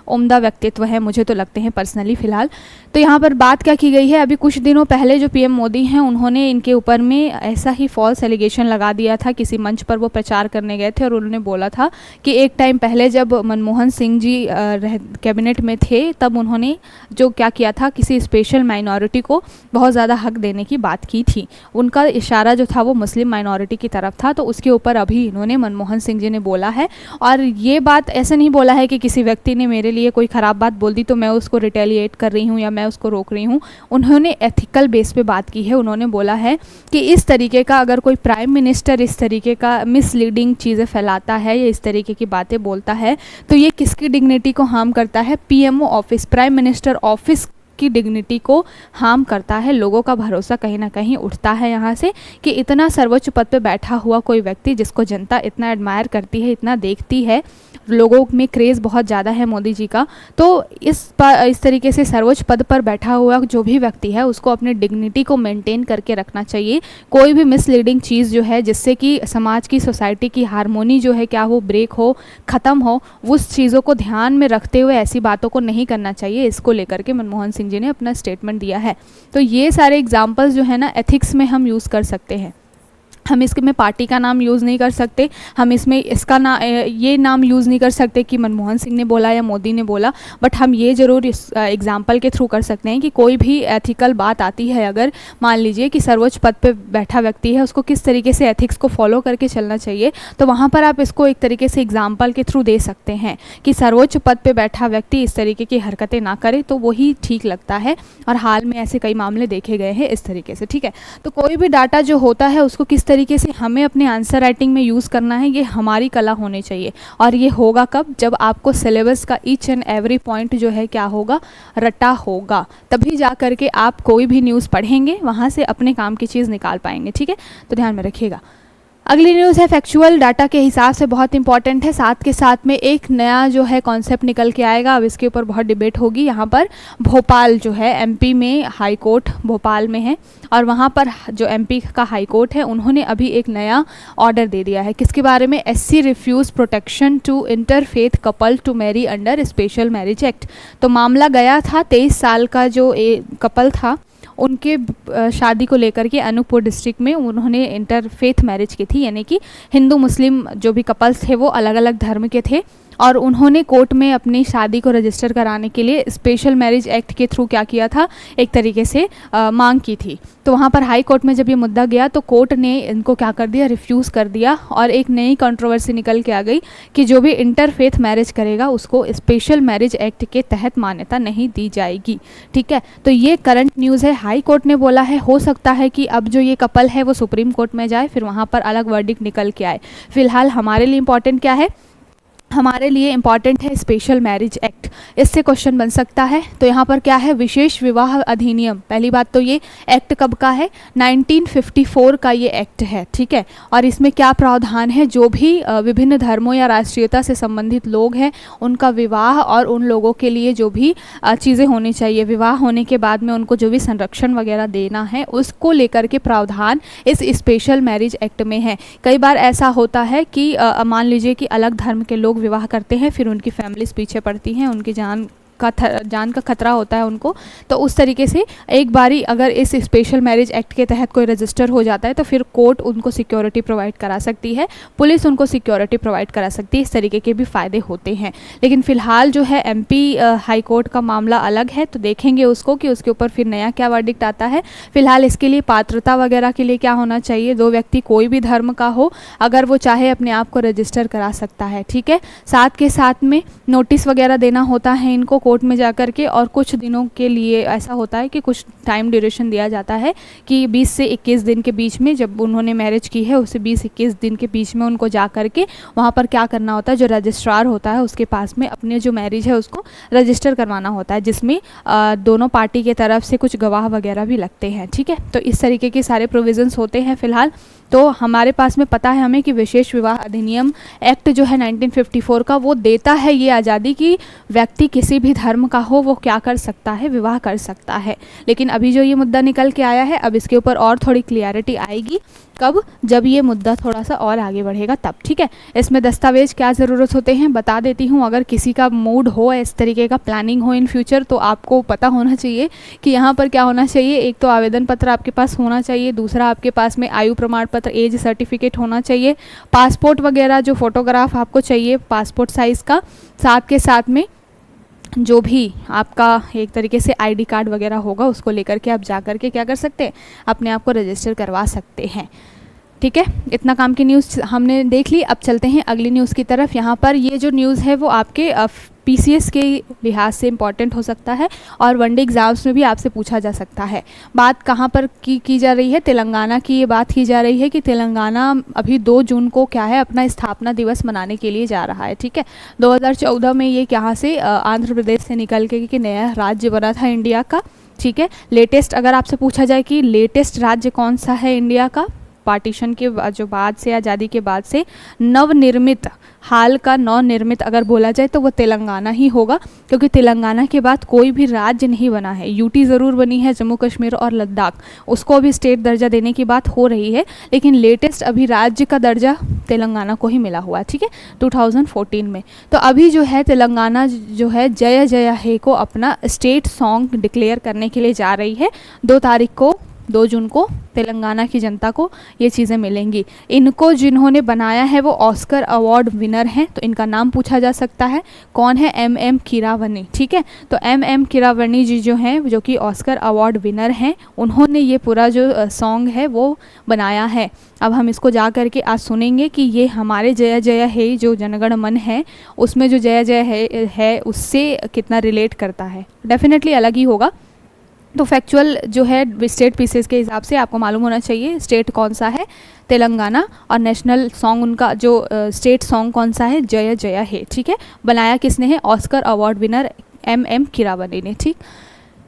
उम्दा व्यक्तित्व है, मुझे तो लगते हैं पर्सनली फ़िलहाल। तो यहाँ पर बात क्या की गई है, अभी कुछ दिनों पहले जो PM मोदी हैं उन्होंने इनके ऊपर में ऐसा ही फॉल्स एलिगेशन लगा दिया था। किसी मंच पर वो प्रचार करने गए थे और उन्होंने बोला था कि एक टाइम पहले जब मनमोहन सिंह जी कैबिनेट में थे तब उन्होंने जो क्या किया था, किसी स्पेशल माइनॉरिटी को बहुत ज़्यादा हक देने की बात की थी। उनका इशारा जो था वो मुस्लिम माइनॉरिटी की तरफ था। तो उसके ऊपर अभी इन्होंने मनमोहन सिंह जी ने बोला है, और ये बात ऐसे नहीं बोला है कि किसी व्यक्ति ने मेरे लिए कोई ख़राब बात बोल दी तो मैं उसको रिटेलिएट कर रही हूँ या मैं उसको रोक रही हूँ। उन्होंने एथिकल बेस पे बात की है। उन्होंने बोला है कि इस तरीके का अगर कोई प्राइम मिनिस्टर इस तरीके का मिसलीडिंग चीज़ें फैलाता है या इस तरीके की बातें बोलता है तो ये किसकी डिग्निटी को हार्म करता है, PMO office, prime minister office की डिग्निटी को हार्म करता है। लोगों का भरोसा कहीं ना कहीं उठता है यहाँ से कि इतना सर्वोच्च पद पे बैठा हुआ कोई व्यक्ति जिसको जनता इतना एडमायर करती है, इतना देखती है, लोगों में क्रेज़ बहुत ज़्यादा है मोदी जी का, तो इस तरीके से सर्वोच्च पद पर बैठा हुआ जो भी व्यक्ति है उसको अपनी डिग्निटी को मेंटेन करके रखना चाहिए। कोई भी मिसलीडिंग चीज़ जो है जिससे कि समाज की, सोसाइटी की हारमोनी जो है क्या वो ब्रेक हो, ख़त्म हो, उस चीज़ों को ध्यान में रखते हुए ऐसी बातों को नहीं करना चाहिए। इसको लेकर के मनमोहन सिंह जी ने अपना स्टेटमेंट दिया है। तो ये सारे एग्जाम्पल्स जो है ना एथिक्स में हम यूज़ कर सकते हैं। हम इसमें पार्टी का नाम यूज़ नहीं कर सकते, हम इसमें इसका ये नाम यूज़ नहीं कर सकते कि मनमोहन सिंह ने बोला या मोदी ने बोला, बट हम ये ज़रूर इस एग्जाम्पल के थ्रू कर सकते हैं कि कोई भी एथिकल बात आती है, अगर मान लीजिए कि सर्वोच्च पद पे बैठा व्यक्ति है उसको किस तरीके से एथिक्स को फॉलो करके चलना चाहिए, तो वहाँ पर आप इसको एक तरीके से एग्जाम्पल के थ्रू दे सकते हैं कि सर्वोच्च पद पर बैठा व्यक्ति इस तरीके की हरकतें ना करे तो वही ठीक लगता है। और हाल में ऐसे कई मामले देखे गए हैं इस तरीके से, ठीक है। तो कोई भी डाटा जो होता है उसको किस तरीके से हमें अपने आंसर राइटिंग में यूज़ करना है, ये हमारी कला होनी चाहिए। और ये होगा कब, जब आपको सिलेबस का ईच एंड एवरी पॉइंट जो है क्या होगा, रटा होगा, तभी जा करके आप कोई भी न्यूज़ पढ़ेंगे वहाँ से अपने काम की चीज़ निकाल पाएंगे, ठीक है। तो ध्यान में रखिएगा। अगली न्यूज़ है फैक्चुअल डाटा के हिसाब से बहुत इंपॉर्टेंट है, साथ के साथ में एक नया जो है कॉन्सेप्ट निकल के आएगा। अब इसके ऊपर बहुत डिबेट होगी। यहाँ पर भोपाल जो है MP में, हाई कोर्ट भोपाल में है, और वहाँ पर जो MP का हाई कोर्ट है उन्होंने अभी एक नया ऑर्डर दे दिया है। किसके बारे में, SC refuse protection to interfaith couple to marry under special marriage act. तो मामला गया था 23 साल का जो कपल था उनके शादी को लेकर के अनूपपुर डिस्ट्रिक्ट में उन्होंने इंटरफेथ मैरिज की थी, यानी कि हिंदू मुस्लिम जो भी कपल्स थे वो अलग अलग धर्म के थे, और उन्होंने कोर्ट में अपनी शादी को रजिस्टर कराने के लिए स्पेशल मैरिज एक्ट के थ्रू क्या किया था, एक तरीके से मांग की थी। तो वहाँ पर हाई कोर्ट में जब ये मुद्दा गया तो कोर्ट ने इनको क्या कर दिया, रिफ्यूज़ कर दिया, और एक नई कंट्रोवर्सी निकल के आ गई कि जो भी इंटरफेथ मैरिज करेगा उसको स्पेशल मैरिज एक्ट के तहत मान्यता नहीं दी जाएगी। ठीक है, तो ये करंट न्यूज़ है। हाई कोर्ट ने बोला है हो सकता है कि अब जो ये कपल है वो सुप्रीम कोर्ट में जाए, फिर वहाँ पर अलग वर्डिक्ट निकल के आए। फिलहाल हमारे लिए इंपॉर्टेंट क्या है, हमारे लिए इम्पॉर्टेंट है स्पेशल मैरिज एक्ट। इससे क्वेश्चन बन सकता है। तो यहाँ पर क्या है, विशेष विवाह अधिनियम। पहली बात तो ये एक्ट कब का है, 1954 का ये एक्ट है। ठीक है, और इसमें क्या प्रावधान है, जो भी विभिन्न धर्मों या राष्ट्रीयता से संबंधित लोग हैं उनका विवाह और उन लोगों के लिए जो भी चीज़ें होनी चाहिए, विवाह होने के बाद में उनको जो भी संरक्षण वगैरह देना है, उसको लेकर के प्रावधान इस स्पेशल मैरिज एक्ट में है। कई बार ऐसा होता है कि मान लीजिए कि अलग धर्म के लोग विवाह करते हैं, फिर उनकी फैमिलीज पीछे पड़ती हैं, उनकी जान का खतरा होता है उनको, तो उस तरीके से एक बारी अगर इस स्पेशल मैरिज एक्ट के तहत कोई रजिस्टर हो जाता है तो फिर कोर्ट उनको सिक्योरिटी प्रोवाइड करा सकती है, पुलिस उनको सिक्योरिटी प्रोवाइड करा सकती है। इस तरीके के भी फ़ायदे होते हैं। लेकिन फ़िलहाल जो है एमपी हाई कोर्ट का मामला अलग है, तो देखेंगे उसको कि उसके ऊपर फिर नया क्या वर्डिक्ट आता है। फ़िलहाल इसके लिए पात्रता वगैरह के लिए क्या होना चाहिए, 2 व्यक्ति कोई भी धर्म का हो, अगर वो चाहे अपने आप को रजिस्टर करा सकता है। ठीक है, साथ के साथ में नोटिस वगैरह देना होता है इनको कोर्ट में जाकर के, और कुछ दिनों के लिए ऐसा होता है कि कुछ टाइम ड्यूरेशन दिया जाता है कि 20 से 21 दिन के बीच में, जब उन्होंने मैरिज की है उससे 20-21 दिन के बीच में उनको जा कर के वहाँ पर क्या करना होता है, जो रजिस्ट्रार होता है उसके पास में अपने जो मैरिज है उसको रजिस्टर करवाना होता है, जिसमें दोनों पार्टी के तरफ से कुछ गवाह वगैरह भी लगते हैं। ठीक है, तो इस तरीके के सारे प्रोविजंस होते हैं फ़िलहाल। तो हमारे पास में पता है हमें कि विशेष विवाह अधिनियम एक्ट जो है 1954 का, वो देता है ये आज़ादी कि व्यक्ति किसी भी धर्म का हो वो क्या कर सकता है, विवाह कर सकता है। लेकिन अभी जो ये मुद्दा निकल के आया है, अब इसके ऊपर और थोड़ी क्लियरिटी आएगी। कब, जब ये मुद्दा थोड़ा सा और आगे बढ़ेगा तब। ठीक है, इसमें दस्तावेज क्या ज़रूरत होते हैं बता देती हूँ। अगर किसी का मूड हो, इस तरीके का प्लानिंग हो इन फ्यूचर, तो आपको पता होना चाहिए कि यहाँ पर क्या होना चाहिए। एक तो आवेदन पत्र आपके पास होना चाहिए, दूसरा आपके पास में आयु प्रमाण पत्र, एज सर्टिफिकेट होना चाहिए, पासपोर्ट वगैरह जो फ़ोटोग्राफ आपको चाहिए पासपोर्ट साइज़ का, साथ के साथ में जो भी आपका एक तरीके से आईडी कार्ड वगैरह होगा उसको लेकर के आप जा कर के क्या कर सकते हैं, अपने आप को रजिस्टर करवा सकते हैं। ठीक है, इतना काम की न्यूज़ हमने देख ली। अब चलते हैं अगली न्यूज़ की तरफ। यहाँ पर ये जो न्यूज़ है वो आपके पीसीएस के लिहाज से इम्पॉर्टेंट हो सकता है और वनडे एग्ज़ाम्स में भी आपसे पूछा जा सकता है। बात कहाँ पर की जा रही है, तेलंगाना की ये बात की जा रही है कि तेलंगाना अभी 2 जून को क्या है, अपना स्थापना दिवस मनाने के लिए जा रहा है। ठीक है, 2014 में ये यहाँ से आंध्र प्रदेश से निकल के नया राज्य बना था इंडिया का। ठीक है, लेटेस्ट अगर आपसे पूछा जाए कि लेटेस्ट राज्य कौन सा है इंडिया का, पार्टीशन के जो बाद से, आज़ादी के बाद से नवनिर्मित, हाल का नवनिर्मित अगर बोला जाए तो वो तेलंगाना ही होगा, क्योंकि तेलंगाना के बाद कोई भी राज्य नहीं बना है। यूटी ज़रूर बनी है, जम्मू कश्मीर और लद्दाख, उसको अभी स्टेट दर्जा देने की बात हो रही है, लेकिन लेटेस्ट अभी राज्य का दर्जा तेलंगाना को ही मिला हुआ है। ठीक है, 2014 में। तो अभी जो है तेलंगाना जो है जय जय हे को अपना स्टेट सॉन्ग डिक्लेयर करने के लिए जा रही है। 2 जून को तेलंगाना की जनता को ये चीज़ें मिलेंगी। इनको जिन्होंने बनाया है वो ऑस्कर अवार्ड विनर हैं, तो इनका नाम पूछा जा सकता है। कौन है, एम कीरावनी। ठीक है, तो एम कीरावनी जी जो हैं, जो कि ऑस्कर अवार्ड विनर हैं, उन्होंने ये पूरा जो सॉन्ग है वो बनाया है। अब हम इसको जा कर के आज सुनेंगे कि ये हमारे जय जय हे जो जनगण मन है उसमें जो जय जय है उससे कितना रिलेट करता है। डेफिनेटली अलग ही होगा। तो फैक्चुअल जो है स्टेट पीसेस के हिसाब से आपको मालूम होना चाहिए स्टेट कौन सा है, तेलंगाना, और नेशनल सॉन्ग उनका जो स्टेट सॉन्ग कौन सा है, जय जय हे। ठीक है, बनाया किसने है, Oscar award winner M Keeravani ने। ठीक,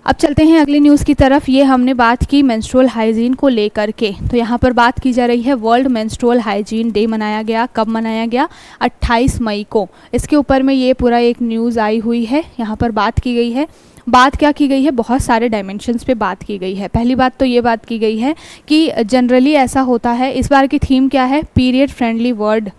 अब चलते हैं अगली न्यूज़ की तरफ। ये हमने बात की मेंस्ट्रुअल हाइजीन को लेकर के, तो यहाँ पर बात की जा रही है वर्ल्ड मेंस्ट्रुअल हाइजीन डे मनाया गया। कब मनाया गया, 28 मई को। इसके ऊपर में ये पूरा एक न्यूज़ आई हुई है, यहाँ पर बात की गई है। बात क्या की गई है, बहुत सारे डायमेंशंस पे बात की गई है। पहली बात तो ये बात की गई है कि जनरली ऐसा होता है, इस बार की थीम क्या है, period friendly world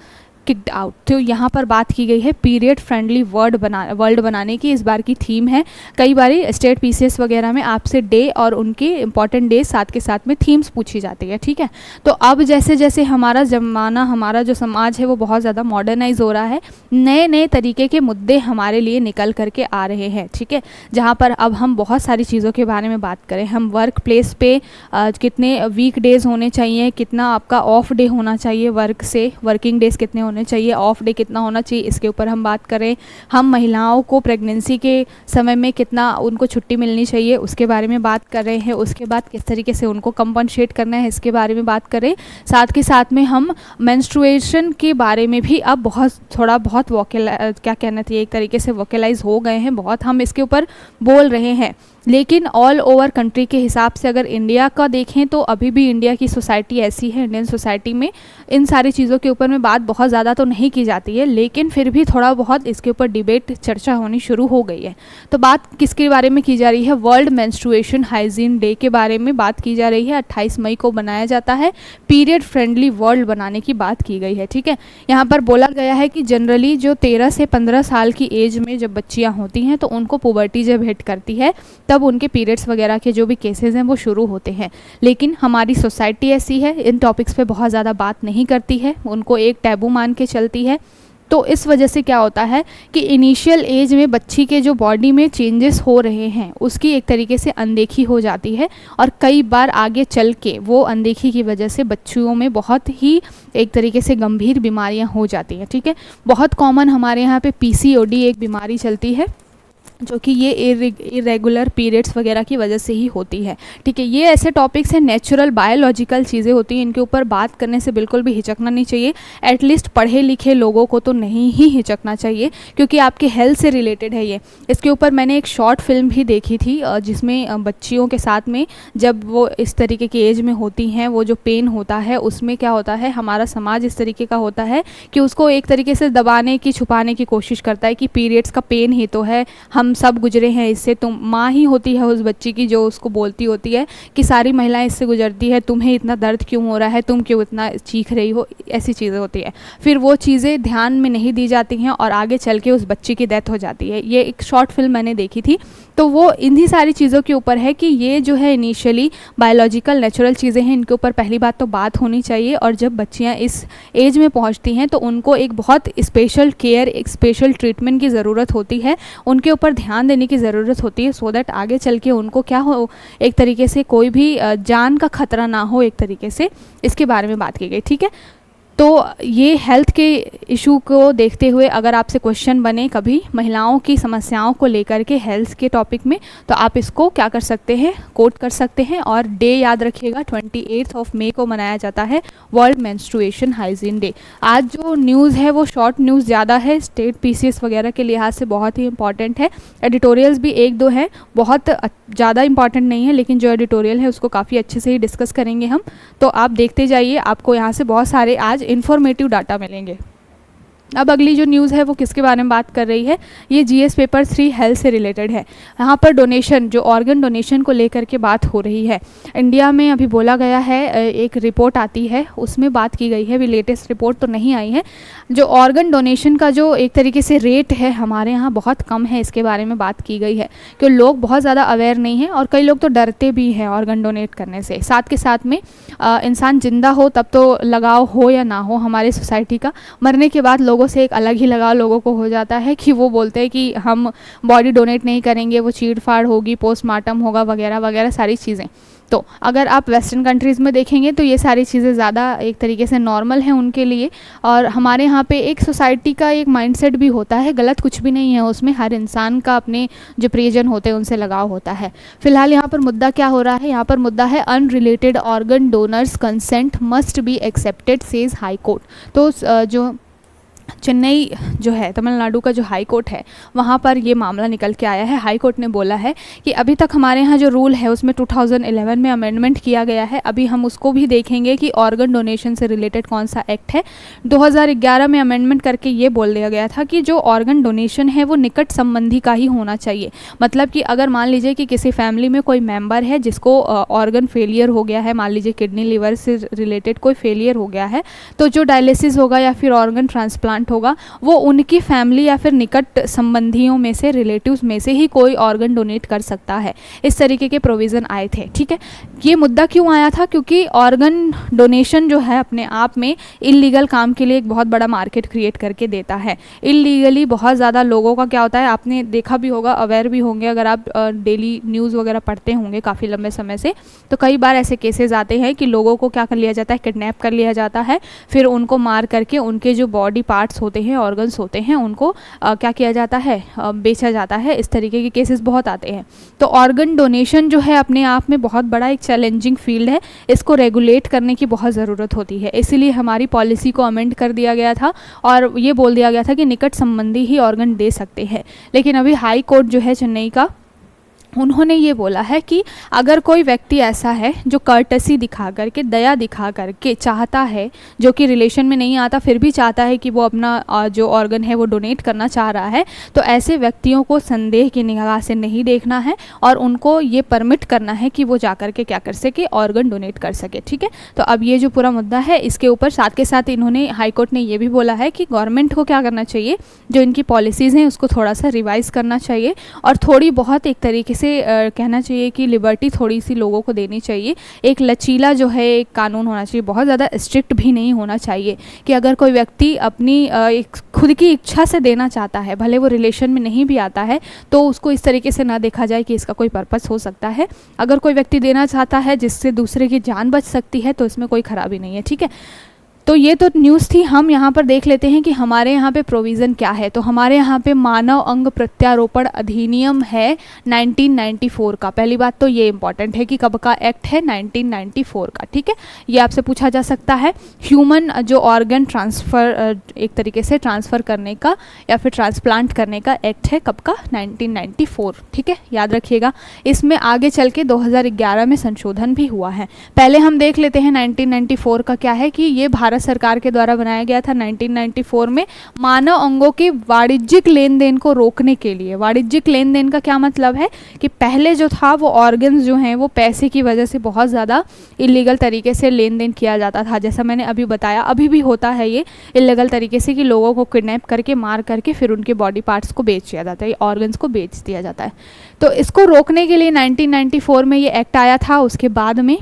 kicked out. तो यहाँ पर बात की गई है पीरियड फ्रेंडली वर्ल्ड बनाने की, इस बार की थीम है। कई बार स्टेट पीसीएस वगैरह में आपसे डे और उनके इंपॉर्टेंट डे साथ के साथ में थीम्स पूछी जाती है, ठीक है। तो अब जैसे जैसे हमारा ज़माना, हमारा जो समाज है वो बहुत ज़्यादा मॉडर्नाइज हो रहा है, नए नए तरीके के मुद्दे हमारे लिए निकल करके आ रहे हैं, ठीक है। जहाँ पर अब हम बहुत सारी चीज़ों के बारे में बात करें, हम वर्क प्लेस पे कितने वीक डेज़ होने चाहिए, कितना आपका ऑफ डे होना चाहिए, वर्किंग डेज़ कितने होने चाहिए, ऑफ डे कितना होना चाहिए, इसके ऊपर हम बात करें। हम महिलाओं को प्रेगनेंसी के समय में कितना उनको छुट्टी मिलनी चाहिए, उसके बारे में बात कर रहे हैं। उसके बाद किस तरीके से उनको कंपनसेट करना है, इसके बारे में बात करें। साथ के साथ में हम मेंस्ट्रुएशन के बारे में भी अब थोड़ा बहुत क्या कहना चाहिए, एक तरीके से वोकलाइज हो गए हैं, बहुत हम इसके ऊपर बोल रहे हैं। लेकिन ऑल ओवर कंट्री के हिसाब से अगर इंडिया का देखें तो अभी भी इंडिया की सोसाइटी ऐसी है, इंडियन सोसाइटी में इन सारी चीज़ों के ऊपर में बात बहुत ज़्यादा तो नहीं की जाती है, लेकिन फिर भी थोड़ा बहुत इसके ऊपर डिबेट, चर्चा होनी शुरू हो गई है। तो बात किसके बारे में की जा रही है? वर्ल्ड मेंस्ट्रुएशन हाइजीन डे के बारे में बात की जा रही है। 28 मई को बनाया जाता है। पीरियड फ्रेंडली वर्ल्ड बनाने की बात की गई है, ठीक है। यहाँ पर बोला गया है कि जनरली जो 13 से 15 साल की एज में जब बच्चियाँ होती हैं तो उनको पुबर्टी जब हिट करती है तब उनके पीरियड्स वगैरह के जो भी केसेस हैं वो शुरू होते हैं। लेकिन हमारी सोसाइटी ऐसी है, इन टॉपिक्स पे बहुत ज़्यादा बात नहीं करती है, उनको एक टैबू मान के चलती है। तो इस वजह से क्या होता है कि इनिशियल एज में बच्ची के जो बॉडी में चेंजेस हो रहे हैं उसकी एक तरीके से अनदेखी हो जाती है, और कई बार आगे चल के वो अनदेखी की वजह से बच्चियों में बहुत ही एक तरीके से गंभीर बीमारियां हो जाती हैं, ठीक है। बहुत कॉमन हमारे यहाँ पे पीसीओडी एक बीमारी चलती है, जो कि ये इरेगुलर पीरियड्स वगैरह की वजह से ही होती है, ठीक है। ये ऐसे टॉपिक्स हैं, नेचुरल बायोलॉजिकल चीज़ें होती हैं, इनके ऊपर बात करने से बिल्कुल भी हिचकना नहीं चाहिए। एटलीस्ट पढ़े लिखे लोगों को तो नहीं ही हिचकना चाहिए, क्योंकि आपके हेल्थ से रिलेटेड है ये। इसके ऊपर मैंने एक शॉर्ट फिल्म भी देखी थी जिसमें बच्चियों के साथ में जब वो इस तरीके की एज में होती हैं, वो जो पेन होता है उसमें क्या होता है, हमारा समाज इस तरीके का होता है कि उसको एक तरीके से दबाने की, छुपाने की कोशिश करता है कि पीरियड्स का पेन ही तो है, हम सब गुजरे हैं इससे। तुम माँ ही होती है उस बच्ची की जो उसको बोलती होती है कि सारी महिलाएं इससे गुजरती है, तुम्हें इतना दर्द क्यों हो रहा है, तुम क्यों इतना चीख रही हो, ऐसी चीज़ें होती है। फिर वो चीज़ें ध्यान में नहीं दी जाती हैं और आगे चल के उस बच्ची की डेथ हो जाती है। ये एक शॉर्ट फिल्म मैंने देखी थी। तो वो इन्हीं सारी चीज़ों के ऊपर है कि ये जो है इनिशियली बायोलॉजिकल नेचुरल चीज़ें हैं, इनके ऊपर पहली बात तो बात होनी चाहिए। और जब बच्चियाँ इस एज में पहुँचती हैं तो उनको एक बहुत स्पेशल केयर, एक स्पेशल ट्रीटमेंट की ज़रूरत होती है, उनके ऊपर ध्यान देने की ज़रूरत होती है, सो दैट आगे चल के उनको क्या हो, एक तरीके से कोई भी जान का खतरा ना हो, एक तरीके से इसके बारे में बात की गई, ठीक है। तो ये हेल्थ के इशू को देखते हुए अगर आपसे क्वेश्चन बने कभी महिलाओं की समस्याओं को लेकर के हेल्थ के टॉपिक में, तो आप इसको क्या कर सकते हैं, कोट कर सकते हैं। और डे याद रखिएगा, 28 मई को मनाया जाता है वर्ल्ड मेंस्ट्रुएशन हाइजीन डे। आज जो न्यूज़ है वो शॉर्ट न्यूज़ ज़्यादा है, स्टेट पीसीएस वगैरह के लिहाज से बहुत ही इंपॉर्टेंट है। एडिटोरियल्स भी एक दो हैं, बहुत ज़्यादा इंपॉर्टेंट नहीं है, लेकिन जो एडिटोरियल है उसको काफ़ी अच्छे से ही डिस्कस करेंगे हम। तो आप देखते जाइए, आपको यहाँ से बहुत सारे आज इन्फॉर्मेटिव डाटा मिलेंगे। अब अगली जो न्यूज़ है वो किसके बारे में बात कर रही है, ये जीएस पेपर 3 हेल्थ से रिलेटेड है। यहाँ पर डोनेशन, जो ऑर्गन डोनेशन को लेकर के बात हो रही है इंडिया में, अभी बोला गया है, एक रिपोर्ट आती है उसमें बात की गई है, अभी लेटेस्ट रिपोर्ट तो नहीं आई है, जो ऑर्गन डोनेशन का जो एक तरीके से रेट है हमारे यहाँ बहुत कम है, इसके बारे में बात की गई है कि लोग बहुत ज़्यादा अवेयर नहीं हैं और कई लोग तो डरते भी हैं ऑर्गन डोनेट करने से। साथ के साथ में इंसान जिंदा हो तब तो लगाव हो या ना हो हमारे सोसाइटी का, मरने के बाद लोगों से एक अलग ही लगाव लोगों को हो जाता है कि वो बोलते हैं कि हम बॉडी डोनेट नहीं करेंगे, वो चीड़ फाड़ होगी, पोस्टमार्टम होगा वगैरह वगैरह सारी चीज़ें। तो अगर आप वेस्टर्न कंट्रीज़ में देखेंगे तो ये सारी चीज़ें ज़्यादा एक तरीके से नॉर्मल हैं उनके लिए। और हमारे यहाँ पे एक सोसाइटी का एक माइंडसेट भी होता है, गलत कुछ भी नहीं है उसमें, हर इंसान का अपने जो प्रियजन होते हैं उनसे लगाव होता है। फिलहाल यहाँ पर मुद्दा क्या हो रहा है, यहाँ पर मुद्दा है unrelated organ donors consent must be accepted says high court. तो जो चेन्नई जो है तमिलनाडु का जो हाई कोर्ट है वहाँ पर ये मामला निकल के आया है। हाई कोर्ट ने बोला है कि अभी तक हमारे यहाँ जो रूल है उसमें 2011 में अमेंडमेंट किया गया है, अभी हम उसको भी देखेंगे कि ऑर्गन डोनेशन से रिलेटेड कौन सा एक्ट है। 2011 में अमेंडमेंट करके ये बोल दिया गया था कि जो ऑर्गन डोनेशन है वो निकट संबंधी का ही होना चाहिए। मतलब कि अगर मान लीजिए कि किसी फैमिली में कोई मेंबर है जिसको ऑर्गन फेलियर हो गया है, मान लीजिए किडनी लिवर से रिलेटेड कोई फेलियर हो गया है, तो जो डायलिसिस होगा या फिर ऑर्गन ट्रांसप्लांट होगा वो उनकी फैमिली या फिर निकट संबंधियों में से, रिलेटिव्स में से ही कोई ऑर्गन डोनेट कर सकता है। इस तरीके के प्रोविज़न आए थे। ठीक है, ये मुद्दा क्यों आया था? क्योंकि ऑर्गन डोनेशन जो है अपने आप में इलीगल काम के लिए एक बहुत बड़ा मार्केट क्रिएट करके देता है। इलीगली बहुत ज़्यादा लोगों का क्या होता है, आपने देखा भी होगा, अवेयर भी होंगे अगर आप डेली न्यूज़ वगैरह पढ़ते होंगे काफ़ी लंबे समय से, तो कई बार ऐसे केसेस आते हैं कि लोगों को क्या कर लिया जाता है, किडनैप कर लिया जाता है, फिर उनको मार करके उनके जो बॉडी पार्ट्स होते हैं, ऑर्गन्स होते हैं, उनको क्या किया जाता है, बेचा जाता है। इस तरीके के केसेस बहुत आते हैं। तो ऑर्गन डोनेशन जो है अपने आप में बहुत बड़ा एक चैलेंजिंग फील्ड है, इसको रेगुलेट करने की बहुत ज़रूरत होती है। इसीलिए हमारी पॉलिसी को अमेंड कर दिया गया था और ये बोल दिया गया था कि निकट संबंधी ही ऑर्गन दे सकते हैं। लेकिन अभी हाई कोर्ट जो है चेन्नई का, उन्होंने ये बोला है कि अगर कोई व्यक्ति ऐसा है जो कर्टसी दिखा करके, दया दिखा करके चाहता है, जो कि रिलेशन में नहीं आता फिर भी चाहता है कि वो अपना जो ऑर्गन है वो डोनेट करना चाह रहा है, तो ऐसे व्यक्तियों को संदेह की निगाह से नहीं देखना है और उनको ये परमिट करना है कि वो जा कर के क्या कर सके, ऑर्गन डोनेट कर सके। ठीक है, तो अब ये जो पूरा मुद्दा है इसके ऊपर साथ के साथ इन्होंने, हाईकोर्ट ने ये भी बोला है कि गवर्नमेंट को क्या करना चाहिए, जो इनकी पॉलिसीज़ हैं उसको थोड़ा सा रिवाइज़ करना चाहिए और थोड़ी बहुत एक तरीके से कहना चाहिए कि लिबर्टी थोड़ी सी लोगों को देनी चाहिए। एक लचीला जो है एक कानून होना चाहिए, बहुत ज़्यादा स्ट्रिक्ट भी नहीं होना चाहिए कि अगर कोई व्यक्ति अपनी एक खुद की इच्छा से देना चाहता है, भले वो रिलेशन में नहीं भी आता है, तो उसको इस तरीके से ना देखा जाए कि इसका कोई पर्पस हो सकता है। अगर कोई व्यक्ति देना चाहता है जिससे दूसरे की जान बच सकती है तो इसमें कोई खराबी नहीं है। ठीक है, तो ये तो न्यूज़ थी। हम यहाँ पर देख लेते हैं कि हमारे यहाँ पे प्रोविज़न क्या है। तो हमारे यहाँ पे मानव अंग प्रत्यारोपण अधिनियम है 1994 का। पहली बात तो ये इम्पॉर्टेंट है कि कब का एक्ट है, 1994 का। ठीक है, ये आपसे पूछा जा सकता है। ह्यूमन जो ऑर्गन ट्रांसफ़र, एक तरीके से ट्रांसफ़र करने का या फिर ट्रांसप्लांट करने का एक्ट है कब का, 1994। ठीक है, याद रखिएगा। इसमें आगे चल के 2011 में संशोधन भी हुआ है। पहले हम देख लेते हैं 1994 का क्या है, कि ये भारत सरकार के द्वारा बनाया गया था 1994 में मानव अंगों के वाणिज्यिक लेन देन को रोकने के लिए। वाणिज्यिक लेन देन का क्या मतलब है कि पहले जो था वो ऑर्गन्स जो हैं वो पैसे की वजह से बहुत ज़्यादा इलीगल तरीके से लेन देन किया जाता था। जैसा मैंने अभी बताया, अभी भी होता है ये इलीगल तरीके से कि लोगों को किडनैप करके, मार करके फिर उनके बॉडी पार्ट्स को बेच दिया जाता है, ऑर्गन्स को बेच दिया जाता है। तो इसको रोकने के लिए 1994 में ये एक्ट आया था। उसके बाद में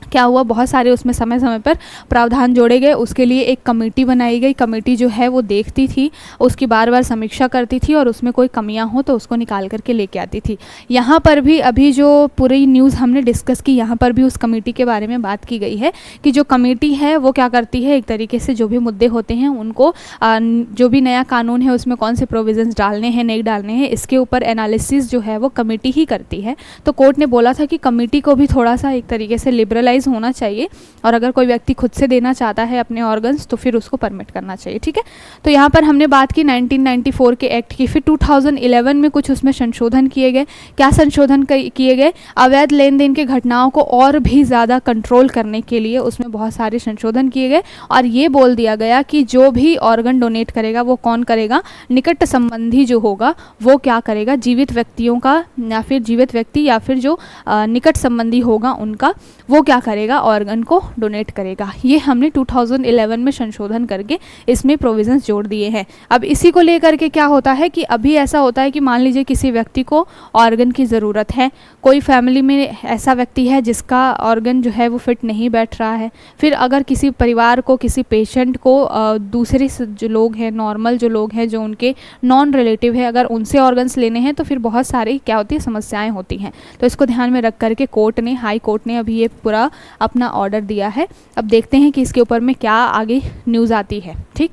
क्या हुआ, बहुत सारे उसमें समय समय पर प्रावधान जोड़े गए। उसके लिए एक कमेटी बनाई गई। कमेटी जो है वो देखती थी, उसकी बार बार समीक्षा करती थी और उसमें कोई कमियां हो तो उसको निकाल करके लेके आती थी। यहाँ पर भी अभी जो पूरी न्यूज़ हमने डिस्कस की, यहाँ पर भी उस कमेटी के बारे में बात की गई है कि जो कमेटी है वो क्या करती है, एक तरीके से जो भी मुद्दे होते हैं उनको, जो भी नया कानून है उसमें कौन से प्रोविजंस डालने हैं, नहीं डालने हैं, इसके ऊपर एनालिसिस जो है वो कमेटी ही करती है। तो कोर्ट ने बोला था कि कमेटी को भी थोड़ा सा एक तरीके से लिबरलाइज होना चाहिए और अगर कोई व्यक्ति खुद से देना चाहता है अपने ऑर्गन्स तो फिर उसको परमिट करना चाहिए। ठीक है, तो यहाँ पर हमने बात की 1994 के एक्ट की। फिर 2011 में कुछ उसमें संशोधन किए गए। क्या संशोधन किए गए? अवैध लेन देन के घटनाओं को और भी ज़्यादा कंट्रोल करने के लिए उसमें बहुत सारे संशोधन किए गए और ये बोल दिया गया कि जो भी ऑर्गन डोनेट करेगा वो कौन करेगा, निकट संबंधी जो होगा वो क्या करेगा, जीवित व्यक्तियों का या फिर जीवित व्यक्ति या फिर जो निकट संबंधी होगा उनका, वो क्या करेगा, ऑर्गन को डोनेट करेगा। ये हमने 2011 में संशोधन करके इसमें प्रोविजंस जोड़ दिए हैं। अब इसी को लेकर के क्या होता है कि अभी ऐसा होता है कि मान लीजिए किसी व्यक्ति को ऑर्गन की ज़रूरत है, कोई फैमिली में ऐसा व्यक्ति है जिसका ऑर्गन जो है वो फिट नहीं बैठ रहा है, फिर अगर किसी परिवार को, किसी पेशेंट को दूसरे जो लोग हैं, नॉर्मल जो लोग हैं, जो उनके नॉन रिलेटिव है, अगर उनसे ऑर्गन्स लेने हैं तो फिर बहुत सारी क्या होती है, समस्याएं होती हैं। तो इसको ध्यान में रख करके कोर्ट ने, हाई कोर्ट ने अभी ये पूरा अपना ऑर्डर दिया है। अब देखते हैं कि इसके ऊपर में क्या आगे न्यूज़ आती है। ठीक,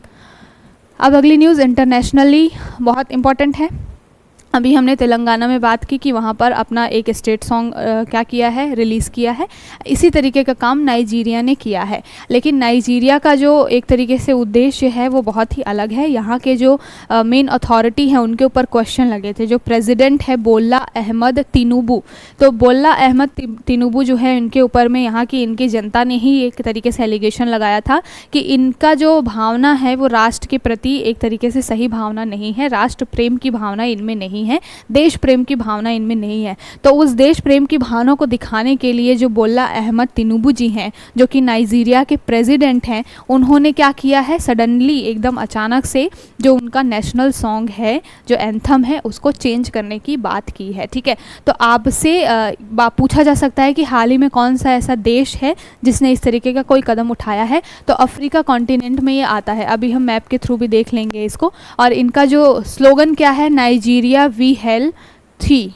अब अगली न्यूज़ इंटरनेशनली बहुत इम्पॉर्टेंट है। अभी हमने तेलंगाना में बात की कि वहाँ पर अपना एक स्टेट सॉन्ग क्या किया है, रिलीज़ किया है। इसी तरीके का काम नाइजीरिया ने किया है, लेकिन नाइजीरिया का जो एक तरीके से उद्देश्य है वो बहुत ही अलग है। यहाँ के जो मेन अथॉरिटी हैं उनके ऊपर क्वेश्चन लगे थे। जो प्रेसिडेंट है बोला अहमद तिनुबू, तो बोला अहमद तिनुबू जो है इनके ऊपर में यहाँ की इनकी जनता ने ही एक तरीके से एलिगेशन लगाया था कि इनका जो भावना है वो राष्ट्र के प्रति एक तरीके से सही भावना नहीं है, राष्ट्र प्रेम की भावना इनमें नहीं है, देश प्रेम की भावना इनमें नहीं है। तो उस देश प्रेम की भावना को दिखाने के लिए जो बोला अहमद तिनुबू जी हैं, जो कि नाइजीरिया के प्रेसिडेंट हैं, उन्होंने क्या किया है, सडनली एकदम अचानक से जो उनका नेशनल सॉन्ग है, जो एंथम है, उसको चेंज करने की बात की है। ठीक है, तो आपसे पूछा जा सकता है कि हाल ही में कौन सा ऐसा देश है जिसने इस तरीके का कोई कदम उठाया है, तो अफ्रीका कॉन्टिनेंट में ये आता है। अभी हम मैप के थ्रू भी देख लेंगे इसको। और इनका जो स्लोगन क्या है, नाइजीरिया वी हेल थी।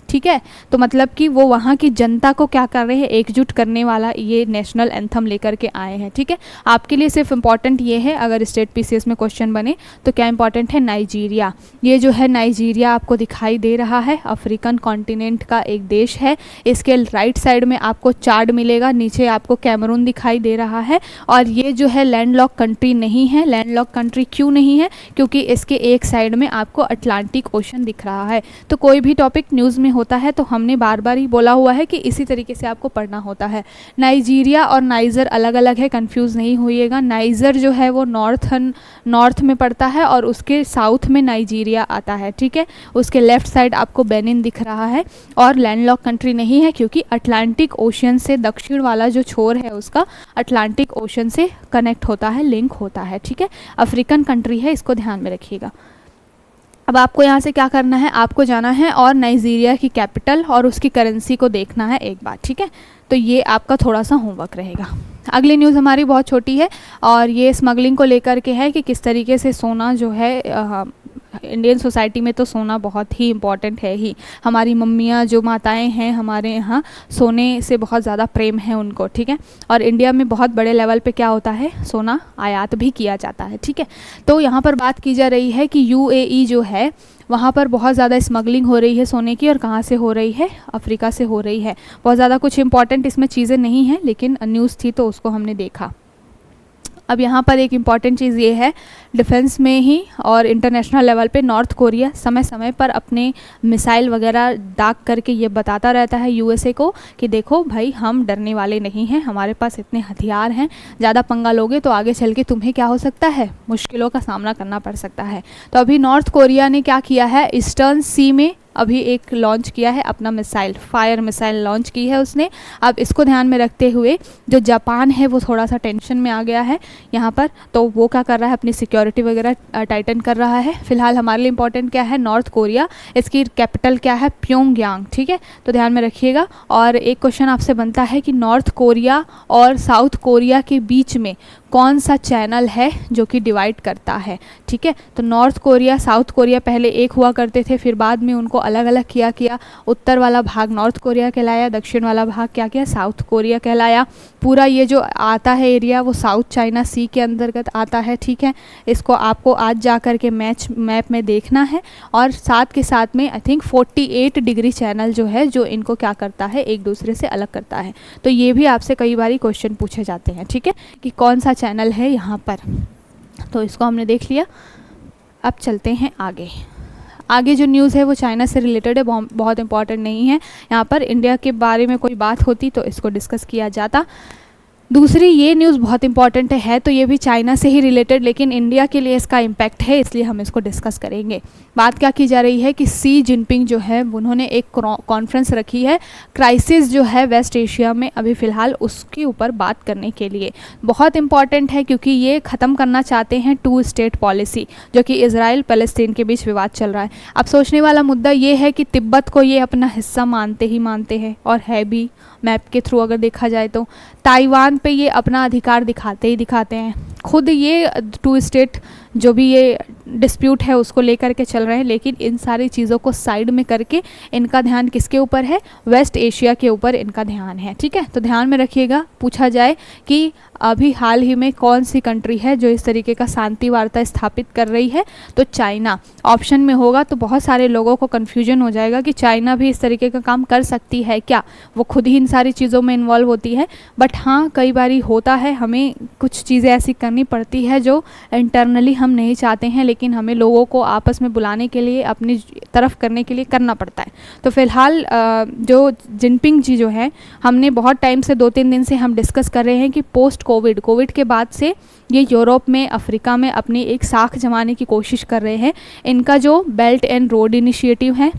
ठीक है, तो मतलब कि वो वहाँ की जनता को क्या कर रहे हैं, एकजुट करने वाला ये नेशनल एंथम लेकर के आए हैं। ठीक है, आपके लिए सिर्फ इम्पॉर्टेंट ये है, अगर स्टेट पीसीएस में क्वेश्चन बने तो क्या इंपॉर्टेंट है, नाइजीरिया। ये जो है नाइजीरिया आपको दिखाई दे रहा है, अफ्रीकन कॉन्टिनेंट का एक देश है। इसके राइट साइड में आपको चार्ट मिलेगा, नीचे आपको कैमरून दिखाई दे रहा है। और ये जो है लैंडलॉक कंट्री नहीं है। लैंडलॉक कंट्री क्यों नहीं है, क्योंकि इसके एक साइड में आपको अटलांटिक ओशन दिख रहा है। तो कोई भी टॉपिक न्यूज़ में होता है तो हमने बार बार ही बोला हुआ है कि इसी तरीके से आपको पढ़ना होता है। नाइजीरिया और नाइजर अलग अलग है, कंफ्यूज नहीं होइएगा। नाइजर जो है वो नॉर्थ में पड़ता है और उसके साउथ में नाइजीरिया आता है। ठीक है, उसके लेफ्ट साइड आपको बेनिन दिख रहा है। और लैंडलॉक कंट्री नहीं है क्योंकि अटलांटिक ओशन से दक्षिण वाला जो छोर है उसका अटलांटिक ओशन से कनेक्ट होता है, लिंक होता है। ठीक है, अफ्रीकन कंट्री है, इसको ध्यान में रखिएगा। अब आपको यहाँ से क्या करना है, आपको जाना है और नाइजीरिया की कैपिटल और उसकी करेंसी को देखना है एक बार। ठीक है, तो ये आपका थोड़ा सा होमवर्क रहेगा। अगली न्यूज़ हमारी बहुत छोटी है और ये स्मगलिंग को लेकर के है कि किस तरीके से सोना जो है इंडियन सोसाइटी में तो सोना बहुत ही इम्पॉर्टेंट है ही। हमारी मम्मियाँ जो माताएं हैं हमारे यहाँ सोने से बहुत ज़्यादा प्रेम है उनको। ठीक है, और इंडिया में बहुत बड़े लेवल पे क्या होता है, सोना आयात भी किया जाता है। ठीक है, तो यहाँ पर बात की जा रही है कि यूएई जो है वहाँ पर बहुत ज़्यादा स्मगलिंग हो रही है सोने की। और कहाँ से हो रही है, अफ्रीका से हो रही है। बहुत ज़्यादा कुछ इंपॉर्टेंट इसमें चीज़ें नहीं हैं, लेकिन न्यूज़ थी तो उसको हमने देखा। अब यहाँ पर एक इम्पॉर्टेंट चीज़ ये है, डिफेंस में ही और इंटरनेशनल लेवल पे नॉर्थ कोरिया समय समय पर अपने मिसाइल वगैरह दाग करके ये बताता रहता है यूएसए को कि देखो भाई हम डरने वाले नहीं हैं, हमारे पास इतने हथियार हैं, ज़्यादा पंगा लोगे तो आगे चल के तुम्हें क्या हो सकता है, मुश्किलों का सामना करना पड़ सकता है। तो अभी नॉर्थ कोरिया ने क्या किया है, ईस्टर्न सी में अभी एक लॉन्च किया है अपना मिसाइल, फायर मिसाइल लॉन्च की है उसने। अब इसको ध्यान में रखते हुए जो जापान है वो थोड़ा सा टेंशन में आ गया है यहाँ पर, तो वो क्या कर रहा है, अपनी सिक्योरिटी वगैरह टाइटन कर रहा है। फिलहाल हमारे लिए इंपॉर्टेंट क्या है, नॉर्थ कोरिया, इसकी कैपिटल क्या है, प्योंगयांग। ठीक है, तो ध्यान में रखिएगा। और एक क्वेश्चन आपसे बनता है कि नॉर्थ कोरिया और साउथ कोरिया के बीच में कौन सा चैनल है जो कि डिवाइड करता है। ठीक है, तो नॉर्थ कोरिया साउथ कोरिया पहले एक हुआ करते थे, फिर बाद में उनको अलग अलग किया। उत्तर वाला भाग नॉर्थ कोरिया कहलाया, दक्षिण वाला भाग क्या किया, साउथ कोरिया कहलाया। पूरा ये जो आता है एरिया वो साउथ चाइना सी के अंतर्गत आता है। ठीक है, इसको आपको आज जा कर के मैप में देखना है। और साथ के साथ में आई थिंक 48 डिग्री चैनल जो है जो इनको क्या करता है, एक दूसरे से अलग करता है। तो ये भी आपसे कई बार क्वेश्चन पूछे जाते हैं। ठीक है, कि कौन सा चैनल है यहाँ पर, तो इसको हमने देख लिया। अब चलते हैं आगे जो न्यूज़ है वो चाइना से रिलेटेड है, बहुत इंपॉर्टेंट नहीं है। यहाँ पर इंडिया के बारे में कोई बात होती तो इसको डिस्कस किया जाता। दूसरी ये न्यूज़ बहुत इंपॉर्टेंट है, तो ये भी चाइना से ही रिलेटेड, लेकिन इंडिया के लिए इसका इम्पैक्ट है, इसलिए हम इसको डिस्कस करेंगे। बात क्या की जा रही है कि सी जिनपिंग जो है उन्होंने एक कॉन्फ्रेंस रखी है, क्राइसिस जो है वेस्ट एशिया में अभी फ़िलहाल उसके ऊपर बात करने के लिए। बहुत इंपॉर्टेंट है क्योंकि ये ख़त्म करना चाहते हैं 2 स्टेट पॉलिसी, जो कि इजराइल पैलेस्टीन के बीच विवाद चल रहा है। अब सोचने वाला मुद्दा ये है कि तिब्बत को ये अपना हिस्सा मानते हैं, और है भी मैप के थ्रू अगर देखा जाए तो। ताइवान पे ये अपना अधिकार दिखाते हैं। खुद ये 2 स्टेट जो भी ये डिस्प्यूट है उसको लेकर के चल रहे हैं, लेकिन इन सारी चीज़ों को साइड में करके इनका ध्यान किसके ऊपर है, वेस्ट एशिया के ऊपर इनका ध्यान है। ठीक है, तो ध्यान में रखिएगा, पूछा जाए कि अभी हाल ही में कौन सी कंट्री है जो इस तरीके का शांति वार्ता स्थापित कर रही है, तो चाइना ऑप्शन में होगा। तो बहुत सारे लोगों को कन्फ्यूजन हो जाएगा कि चाइना भी इस तरीके का काम कर सकती है क्या, वो खुद ही इन सारी चीज़ों में इन्वॉल्व होती है। बट हाँ, कई बारी होता है, हमें कुछ चीज़ें ऐसी करनी पड़ती है जो इंटरनली हम नहीं चाहते हैं, लेकिन हमें लोगों को आपस में बुलाने के लिए, अपनी तरफ करने के लिए करना पड़ता है। तो फिलहाल जो जिनपिंग जी जो है, हमने बहुत टाइम से 2-3 दिन से हम डिस्कस कर रहे हैं कि पोस्ट कोविड के बाद से ये यूरोप में, अफ्रीका में अपनी एक साख जमाने की कोशिश कर रहे हैं। इनका जो बेल्ट एंड रोड इनिशिएटिव है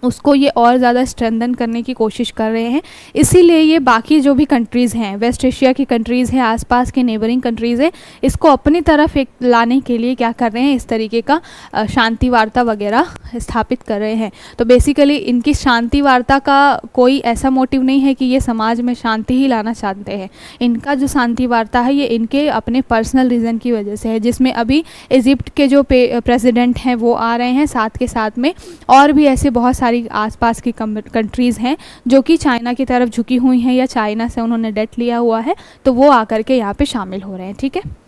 उसको ये और ज़्यादा स्ट्रेंथन करने की कोशिश कर रहे हैं। इसीलिए ये बाकी जो भी कंट्रीज़ हैं, वेस्ट एशिया की कंट्रीज़ हैं, आसपास के नेबरिंग कंट्रीज़ हैं, इसको अपनी तरफ एक लाने के लिए क्या कर रहे हैं, इस तरीके का शांति वार्ता वगैरह स्थापित कर रहे हैं। तो बेसिकली इनकी शांति वार्ता का कोई ऐसा मोटिव नहीं है कि ये समाज में शांति ही लाना चाहते हैं। इनका जो शांति वार्ता है ये इनके अपने पर्सनल रीज़न की वजह से है, जिसमें अभी इजिप्ट के जो प्रेसिडेंट हैं वो आ रहे हैं, साथ के साथ में और भी ऐसे बहुत सारी आसपास की कंट्रीज़ हैं जो कि चाइना की तरफ झुकी हुई हैं या चाइना से उन्होंने डेट लिया हुआ है, तो वो आकर के यहाँ पे शामिल हो रहे हैं। ठीक है,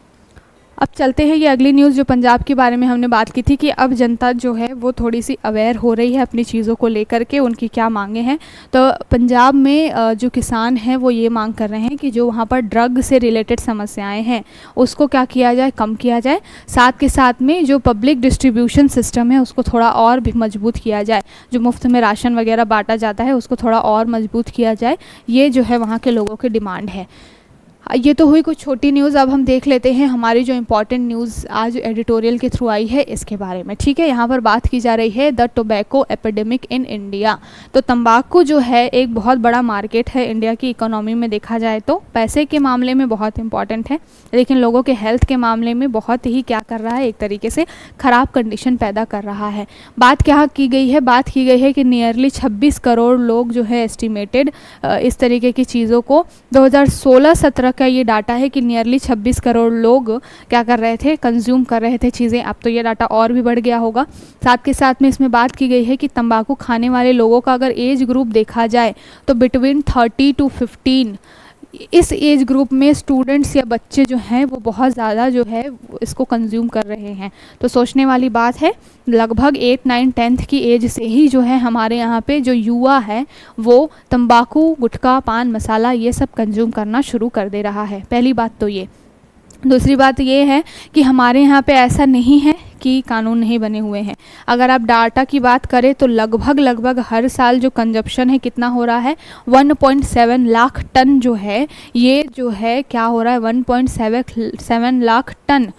अब चलते हैं ये अगली न्यूज़ जो पंजाब के बारे में हमने बात की थी कि अब जनता जो है वो थोड़ी सी अवेयर हो रही है अपनी चीज़ों को लेकर के, उनकी क्या मांगे हैं। तो पंजाब में जो किसान हैं वो ये मांग कर रहे हैं कि जो वहाँ पर ड्रग से रिलेटेड समस्याएं हैं उसको क्या किया जाए, कम किया जाए। साथ के साथ में जो पब्लिक डिस्ट्रीब्यूशन सिस्टम है उसको थोड़ा और भी मजबूत किया जाए, जो मुफ्त में राशन वगैरह बांटा जाता है उसको थोड़ा और मजबूत किया जाए। ये जो है वहाँ के लोगों की डिमांड है। ये तो हुई कुछ छोटी न्यूज़। अब हम देख लेते हैं हमारी जो इम्पॉर्टेंट न्यूज़ आज एडिटोरियल के थ्रू आई है इसके बारे में। ठीक है, यहाँ पर बात की जा रही है the tobacco epidemic in India. तो तंबाकू जो है एक बहुत बड़ा मार्केट है इंडिया की इकोनॉमी में, देखा जाए तो पैसे के मामले में बहुत इंपॉर्टेंट है, लेकिन लोगों के हेल्थ के मामले में बहुत ही क्या कर रहा है, एक तरीके से ख़राब कंडीशन पैदा कर रहा है। बात क्या की गई है, बात की गई है कि नियरली 26 करोड़ लोग जो है एस्टिमेटेड इस तरीके की चीज़ों को 2016-17 का ये डाटा है कि नियरली 26 करोड़ लोग क्या कर रहे थे, कंज्यूम कर रहे थे चीज़ें। अब तो ये डाटा और भी बढ़ गया होगा। साथ के साथ में इसमें बात की गई है कि तंबाकू खाने वाले लोगों का अगर एज ग्रुप देखा जाए तो बिटवीन 30 to 15 इस एज ग्रुप में स्टूडेंट्स या बच्चे जो हैं वो बहुत ज़्यादा जो है इसको कंज्यूम कर रहे हैं। तो सोचने वाली बात है, लगभग 8, 9, 10th की एज से ही जो है हमारे यहाँ पे जो युवा है वो तंबाकू, गुटखा, पान मसाला ये सब कंज्यूम करना शुरू कर दे रहा है। पहली बात तो ये। दूसरी बात ये है कि हमारे यहाँ पे ऐसा नहीं है कि कानून नहीं बने हुए हैं। अगर आप डाटा की बात करें तो लगभग हर साल जो कंजप्शन है कितना हो रहा है, 1.7 लाख टन जो है, ये जो है क्या हो रहा है, 1.7 लाख टन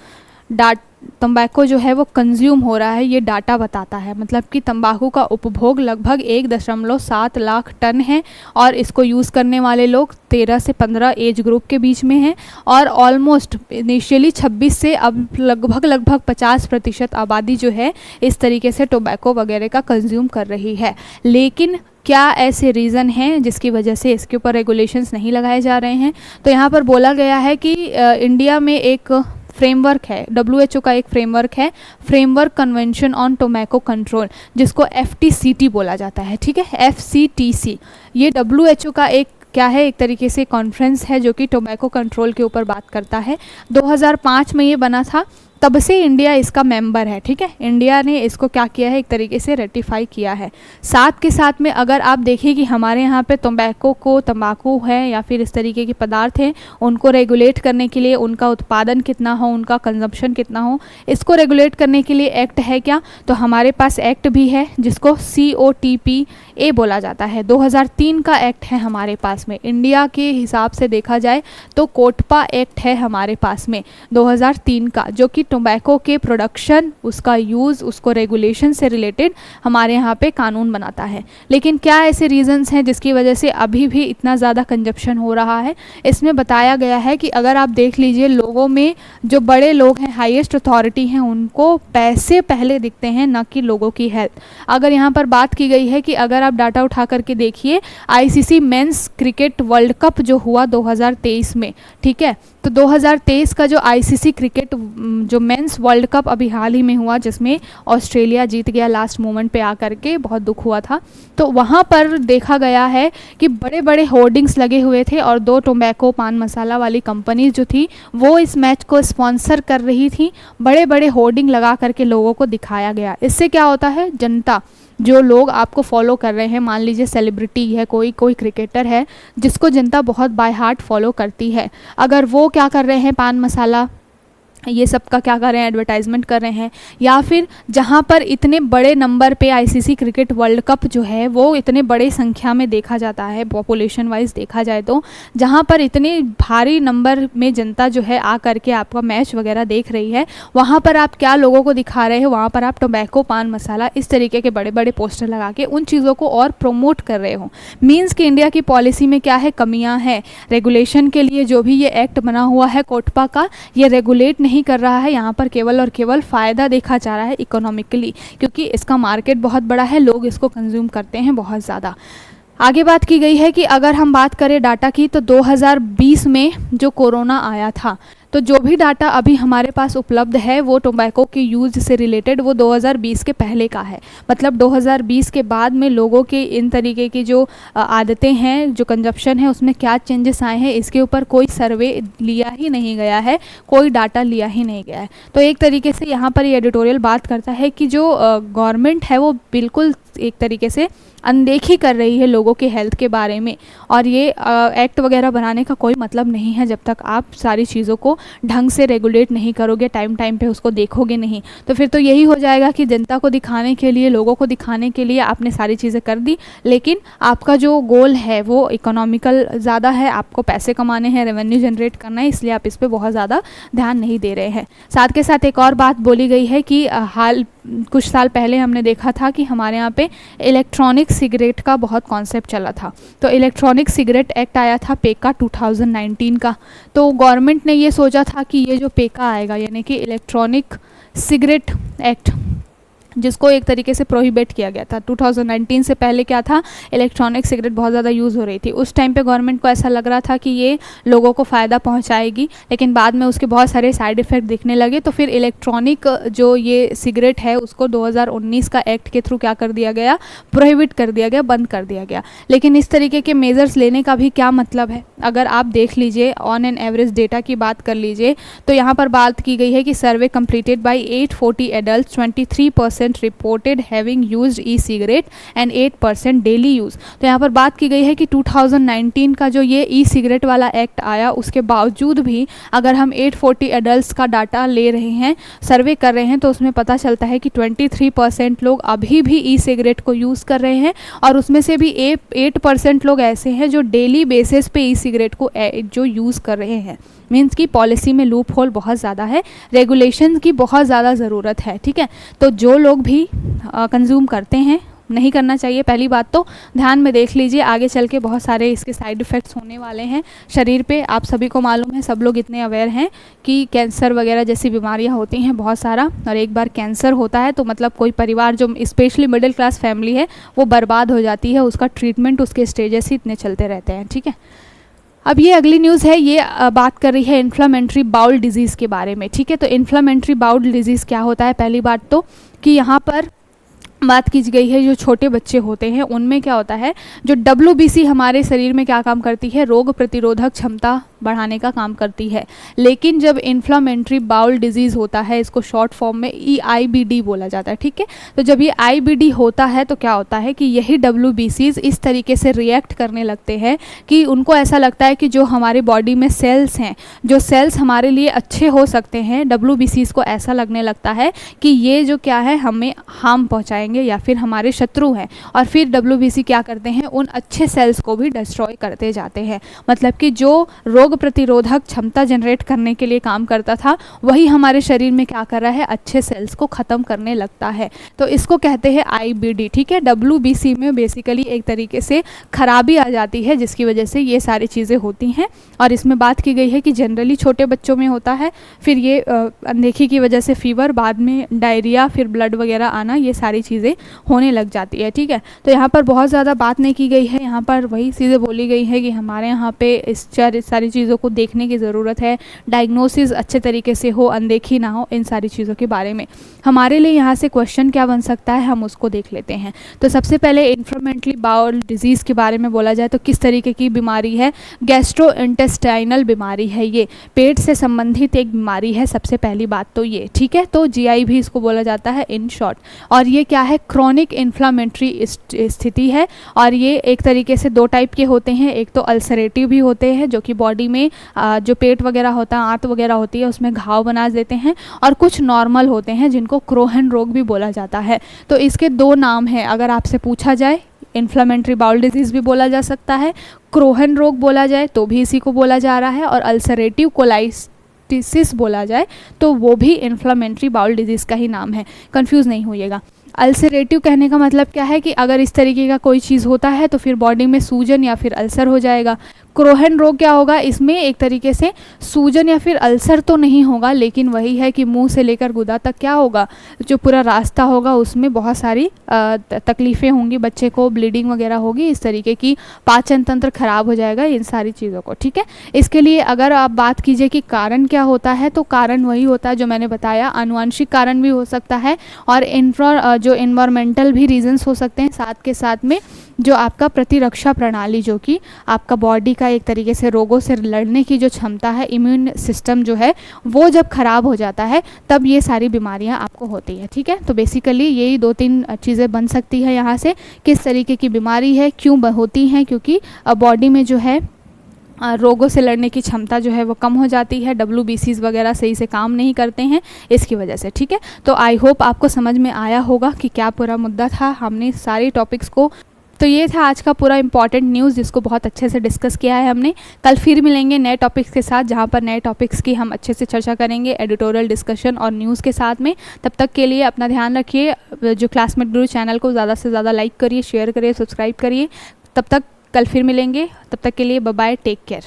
तंबाकू जो है वो कंज्यूम हो रहा है, ये डाटा बताता है। मतलब कि तंबाकू का उपभोग लगभग 1.7 लाख टन है और इसको यूज़ करने वाले लोग 13 से 15 एज ग्रुप के बीच में हैं और ऑलमोस्ट इनिशियली 26 से अब लगभग 50% आबादी जो है इस तरीके से टोबैको वगैरह का कंज्यूम कर रही है। लेकिन क्या ऐसे रीज़न हैं जिसकी वजह से इसके ऊपर रेगुलेशंस नहीं लगाए जा रहे हैं? तो यहाँ पर बोला गया है कि इंडिया में एक फ्रेमवर्क है, WHO का एक फ्रेमवर्क है, framework convention on tobacco control, जिसको FTCT बोला जाता है। ठीक है, FCTC, ये WHO का एक क्या है, एक तरीके से कॉन्फ्रेंस है जो कि टोबैको कंट्रोल के ऊपर बात करता है। 2005 में ये बना था, तब से इंडिया इसका मेंबर है। ठीक है, इंडिया ने इसको क्या किया है, एक तरीके से रेटिफाई किया है। साथ के साथ में अगर आप देखिए कि हमारे यहाँ पे तंबाकू है या फिर इस तरीके के पदार्थ हैं, उनको रेगुलेट करने के लिए, उनका उत्पादन कितना हो, उनका कंजप्शन कितना हो, इसको रेगुलेट करने के लिए एक्ट है क्या, तो हमारे पास एक्ट भी है जिसको COTPA बोला जाता है। 2003 का एक्ट है हमारे पास में। इंडिया के हिसाब से देखा जाए तो कोटपा एक्ट है हमारे पास में 2003 का, जो कि टोबैको के प्रोडक्शन, उसका यूज़, उसको रेगुलेशन से रिलेटेड हमारे यहाँ पे कानून बनाता है। लेकिन क्या ऐसे रीजंस हैं जिसकी वजह से अभी भी इतना ज़्यादा कंजप्शन हो रहा है? इसमें बताया गया है कि अगर आप देख लीजिए, लोगों में जो बड़े लोग हैं, हाईएस्ट अथॉरिटी हैं, उनको पैसे पहले दिखते हैं, ना कि लोगों की हेल्थ। अगर यहाँ पर बात की गई है कि अगर आप डाटा उठा करके देखिए, ICC men's cricket world cup जो हुआ 2023 में, ठीक है, तो 2023 का जो आईसीसी क्रिकेट जो मेंस वर्ल्ड कप अभी हाल ही में हुआ, जिसमें ऑस्ट्रेलिया जीत गया लास्ट मोमेंट पे आकर के, बहुत दुख हुआ था। तो वहाँ पर देखा गया है कि बड़े बड़े होर्डिंग्स लगे हुए थे और 2 टोबैको पान मसाला वाली कंपनीज जो थी वो इस मैच को स्पॉन्सर कर रही थी। बड़े बड़े होर्डिंग लगा करके लोगों को दिखाया गया। इससे क्या होता है, जनता, जो लोग आपको फॉलो कर रहे हैं, मान लीजिए सेलिब्रिटी है, कोई क्रिकेटर है जिसको जनता बहुत बाय हार्ट फॉलो करती है, अगर वो क्या कर रहे हैं, पान मसाला ये सब का क्या कर रहे हैं, एडवर्टाइजमेंट कर रहे हैं, या फिर जहाँ पर इतने बड़े नंबर पे आईसीसी क्रिकेट वर्ल्ड कप जो है वो इतने बड़े संख्या में देखा जाता है, पॉपुलेशन वाइज देखा जाए तो, जहाँ पर इतने भारी नंबर में जनता जो है आ करके आपका मैच वगैरह देख रही है, वहाँ पर आप क्या लोगों को दिखा रहे हो, वहाँ पर आप टोबैको, पान मसाला, इस तरीके के बड़े बड़े पोस्टर लगा के उन चीज़ों को और प्रमोट कर रहे हो। मीन्स कि इंडिया की पॉलिसी में क्या है, कमियाँ हैं। रेगुलेशन के लिए जो भी ये एक्ट बना हुआ है कोटपा का, ये रेगुलेट नहीं कर रहा है, यहाँ पर केवल और केवल फ़ायदा देखा जा रहा है इकोनॉमिकली, क्योंकि इसका मार्केट बहुत बड़ा है, लोग इसको कंज्यूम करते हैं बहुत ज़्यादा। आगे बात की गई है कि अगर हम बात करें डाटा की, तो 2020 में जो कोरोना आया था, तो जो भी डाटा अभी हमारे पास उपलब्ध है वो टोबैको के यूज़ से रिलेटेड वो 2020 के पहले का है। मतलब 2020 के बाद में लोगों के इन तरीके की जो आदतें हैं, जो कंजप्शन है, उसमें क्या चेंजेस आए हैं, इसके ऊपर कोई सर्वे लिया ही नहीं गया है, कोई डाटा लिया ही नहीं गया है। तो एक तरीके से यहाँ पर ये एडिटोरियल बात करता है कि जो गवर्नमेंट है वो बिल्कुल एक तरीके से अनदेखी कर रही है लोगों के हेल्थ के बारे में, और ये एक्ट वगैरह बनाने का कोई मतलब नहीं है जब तक आप सारी चीज़ों को ढंग से रेगुलेट नहीं करोगे, टाइम पे उसको देखोगे नहीं। तो फिर तो यही हो जाएगा कि जनता को दिखाने के लिए, लोगों को दिखाने के लिए आपने सारी चीज़ें कर दी, लेकिन आपका जो गोल है वो इकोनॉमिकल ज़्यादा है, आपको पैसे कमाने हैं, रेवेन्यू जनरेट करना है, इसलिए आप इस पर बहुत ज़्यादा ध्यान नहीं दे रहे हैं। साथ के साथ एक और बात बोली गई है कि कुछ साल पहले हमने देखा था कि हमारे यहाँ पे इलेक्ट्रॉनिक सिगरेट का बहुत कॉन्सेप्ट चला था। तो इलेक्ट्रॉनिक सिगरेट एक्ट आया था पेका 2019 का। तो गवर्नमेंट ने ये सोचा था कि ये जो पेका आएगा, यानी कि इलेक्ट्रॉनिक सिगरेट एक्ट, जिसको एक तरीके से प्रोहिबिट किया गया था 2019 से पहले, क्या था, इलेक्ट्रॉनिक सिगरेट बहुत ज़्यादा यूज़ हो रही थी। उस टाइम पे गवर्नमेंट को ऐसा लग रहा था कि ये लोगों को फ़ायदा पहुंचाएगी, लेकिन बाद में उसके बहुत सारे साइड इफ़ेक्ट दिखने लगे। तो फिर इलेक्ट्रॉनिक जो ये सिगरेट है उसको 2019 का एक्ट के थ्रू क्या कर दिया गया, प्रोहिबिट कर दिया गया, बंद कर दिया गया। लेकिन इस तरीके के मेजर्स लेने का भी क्या मतलब है? अगर आप देख लीजिए, ऑन एन एवरेज डेटा की बात कर लीजिए, तो यहाँ पर बात की गई है कि survey completed by 840 adult, 23% reported having used e cigarette and 8% daily use. तो यहाँ पर बात की गई है कि 2019 का जो ये ई सिगरेट वाला एक्ट आया, उसके बावजूद भी अगर हम 840 एडल्ट्स का डाटा ले रहे हैं, सर्वे कर रहे हैं, तो उसमें पता चलता है कि 23% लोग अभी भी ई सिगरेट को यूज़ कर रहे हैं, और उसमें से भी 8% लोग ऐसे हैं जो डेली बेसिस पे ई सिगरेट को जो यूज़ कर रहे हैं। मीन्स की पॉलिसी में लूप होल बहुत ज़्यादा है, रेगुलेशन की बहुत ज़्यादा ज़रूरत है। ठीक है, तो जो लोग भी कंज्यूम करते हैं, नहीं करना चाहिए। पहली बात तो ध्यान में देख लीजिए, आगे चल के बहुत सारे इसके साइड इफ़ेक्ट्स होने वाले हैं शरीर पे। आप सभी को मालूम है, सब लोग इतने अवेयर हैं कि कैंसर वगैरह जैसी बीमारियां होती हैं बहुत सारा, और एक बार कैंसर होता है तो मतलब कोई परिवार, जो स्पेशली मिडिल क्लास फैमिली है, वो बर्बाद हो जाती है। उसका ट्रीटमेंट, उसके स्टेजेस ही इतने चलते रहते हैं। ठीक है, अब ये अगली न्यूज़ है, ये बात कर रही है इन्फ्लेमेटरी बाउल डिजीज़ के बारे में। ठीक है, तो इन्फ्लेमेटरी बाउल डिजीज़ क्या होता है? पहली बात तो कि यहाँ पर बात की गई है जो छोटे बच्चे होते हैं उनमें क्या होता है, जो WBC हमारे शरीर में क्या काम करती है, रोग प्रतिरोधक क्षमता बढ़ाने का काम करती है। लेकिन जब इन्फ्लेमेटरी बाउल डिजीज़ होता है, इसको शॉर्ट फॉर्म में EIBD बोला जाता है। ठीक है, तो जब ये IBD होता है तो क्या होता है कि यही WBCs इस तरीके से रिएक्ट करने लगते हैं कि उनको ऐसा लगता है कि जो हमारे बॉडी में सेल्स हैं, जो सेल्स हमारे लिए अच्छे हो सकते हैं, WBCs को ऐसा लगने लगता है कि ये जो क्या है, हमें हार्म पहुँचाएंगे या फिर हमारे शत्रु हैं, और फिर WBC क्या करते हैं, उन अच्छे सेल्स को भी डिस्ट्रॉय करते जाते हैं। मतलब कि जो रोग प्रतिरोधक क्षमता जनरेट करने के लिए काम करता था, वही हमारे शरीर में क्या कर रहा है, अच्छे सेल्स को ख़त्म करने लगता है। तो इसको कहते हैं IBD। ठीक है, WBC में बेसिकली एक तरीके से खराबी आ जाती है, जिसकी वजह से ये सारी चीज़ें होती हैं। और इसमें बात की गई है कि जनरली छोटे बच्चों में होता है, फिर ये अनदेखी की वजह से फीवर, बाद में डायरिया, फिर ब्लड वगैरह आना, ये सारी चीज़ें चीज़ें होने लग जाती है। ठीक है, तो यहाँ पर बहुत ज़्यादा बात नहीं की गई है, यहाँ पर वही चीज़ें बोली गई है कि हमारे यहाँ पे इस सारी चीज़ों को देखने की ज़रूरत है, डायग्नोसिस अच्छे तरीके से हो, अनदेखी ना हो, इन सारी चीज़ों के बारे में। हमारे लिए यहाँ से क्वेश्चन क्या बन सकता है, हम उसको देख लेते हैं। तो सबसे पहले इन्फ्लेमेटरी बाउल डिजीज़ के बारे में बोला जाए तो किस तरीके की बीमारी है, गैस्ट्रोइंटेस्टाइनल बीमारी है, ये पेट से संबंधित एक बीमारी है, सबसे पहली बात तो ये। ठीक है, तो जीआई भी इसको बोला जाता है इन शॉर्ट। और ये क्या है, क्रोनिक इन्फ्लामेटरी स्थिति है, और ये एक तरीके से दो टाइप के होते हैं, एक तो अल्सरेटिव भी होते हैं जो कि बॉडी में जो पेट वगैरह होता है, आंत वगैरह होती है, उसमें घाव बना देते हैं, और कुछ नॉर्मल होते हैं जिनको क्रोहन रोग भी बोला जाता है। तो इसके दो नाम हैं, अगर आपसे पूछा जाए, इन्फ्लेमेटरी बाउल डिजीज़ भी बोला जा सकता है, क्रोहन रोग बोला जाए तो भी इसी को बोला जा रहा है, और अल्सरेटिव कोलाइटिस बोला जाए तो वो भी इन्फ्लेमेटरी बाउल डिजीज़ का ही नाम है, कंफ्यूज नहीं होइएगा। अल्सरेटिव कहने का मतलब क्या है कि अगर इस तरीके का कोई चीज़ होता है तो फिर बॉडी में सूजन या फिर अल्सर हो जाएगा। क्रोहन रोग क्या होगा, इसमें एक तरीके से सूजन या फिर अल्सर तो नहीं होगा, लेकिन वही है कि मुंह से लेकर गुदा तक क्या होगा, जो पूरा रास्ता होगा उसमें बहुत सारी तकलीफ़ें होंगी, बच्चे को ब्लीडिंग वगैरह होगी, इस तरीके की पाचन तंत्र खराब हो जाएगा, इन सारी चीज़ों को। ठीक है, इसके लिए अगर आप बात कीजिए कि कारण क्या होता है, तो कारण वही होता है जो मैंने बताया, आनुवंशिक कारण भी हो सकता है, और जो इन्वायरमेंटल भी रीजंस हो सकते हैं, साथ के साथ में जो आपका प्रतिरक्षा प्रणाली, जो कि आपका बॉडी का एक तरीके से रोगों से लड़ने की जो क्षमता है, इम्यून सिस्टम जो है, वो जब खराब हो जाता है तब ये सारी बीमारियां आपको होती है। ठीक है, तो बेसिकली यही दो तीन चीज़ें बन सकती है यहाँ से, किस तरीके की बीमारी है, क्यों होती हैं, क्योंकि बॉडी में जो है रोगों से लड़ने की क्षमता जो है वो कम हो जाती है, WBCs वगैरह सही से काम नहीं करते हैं इसकी वजह से। ठीक है, तो आई होप आपको समझ में आया होगा कि क्या पूरा मुद्दा था, हमने सारे टॉपिक्स को, तो ये था आज का पूरा इंपॉर्टेंट न्यूज़ जिसको बहुत अच्छे से डिस्कस किया है हमने। कल फिर मिलेंगे नए टॉपिक्स के साथ, जहाँ पर नए टॉपिक्स की हम अच्छे से चर्चा करेंगे, एडिटोरियल डिस्कशन और न्यूज़ के साथ में। तब तक के लिए अपना ध्यान रखिए, जो क्लासमेट गुरु चैनल को ज़्यादा से ज़्यादा लाइक करिए, शेयर करिए, सब्सक्राइब करिए। तब तक कल फिर मिलेंगे, तब तक के लिए बाय बाय, टेक केयर।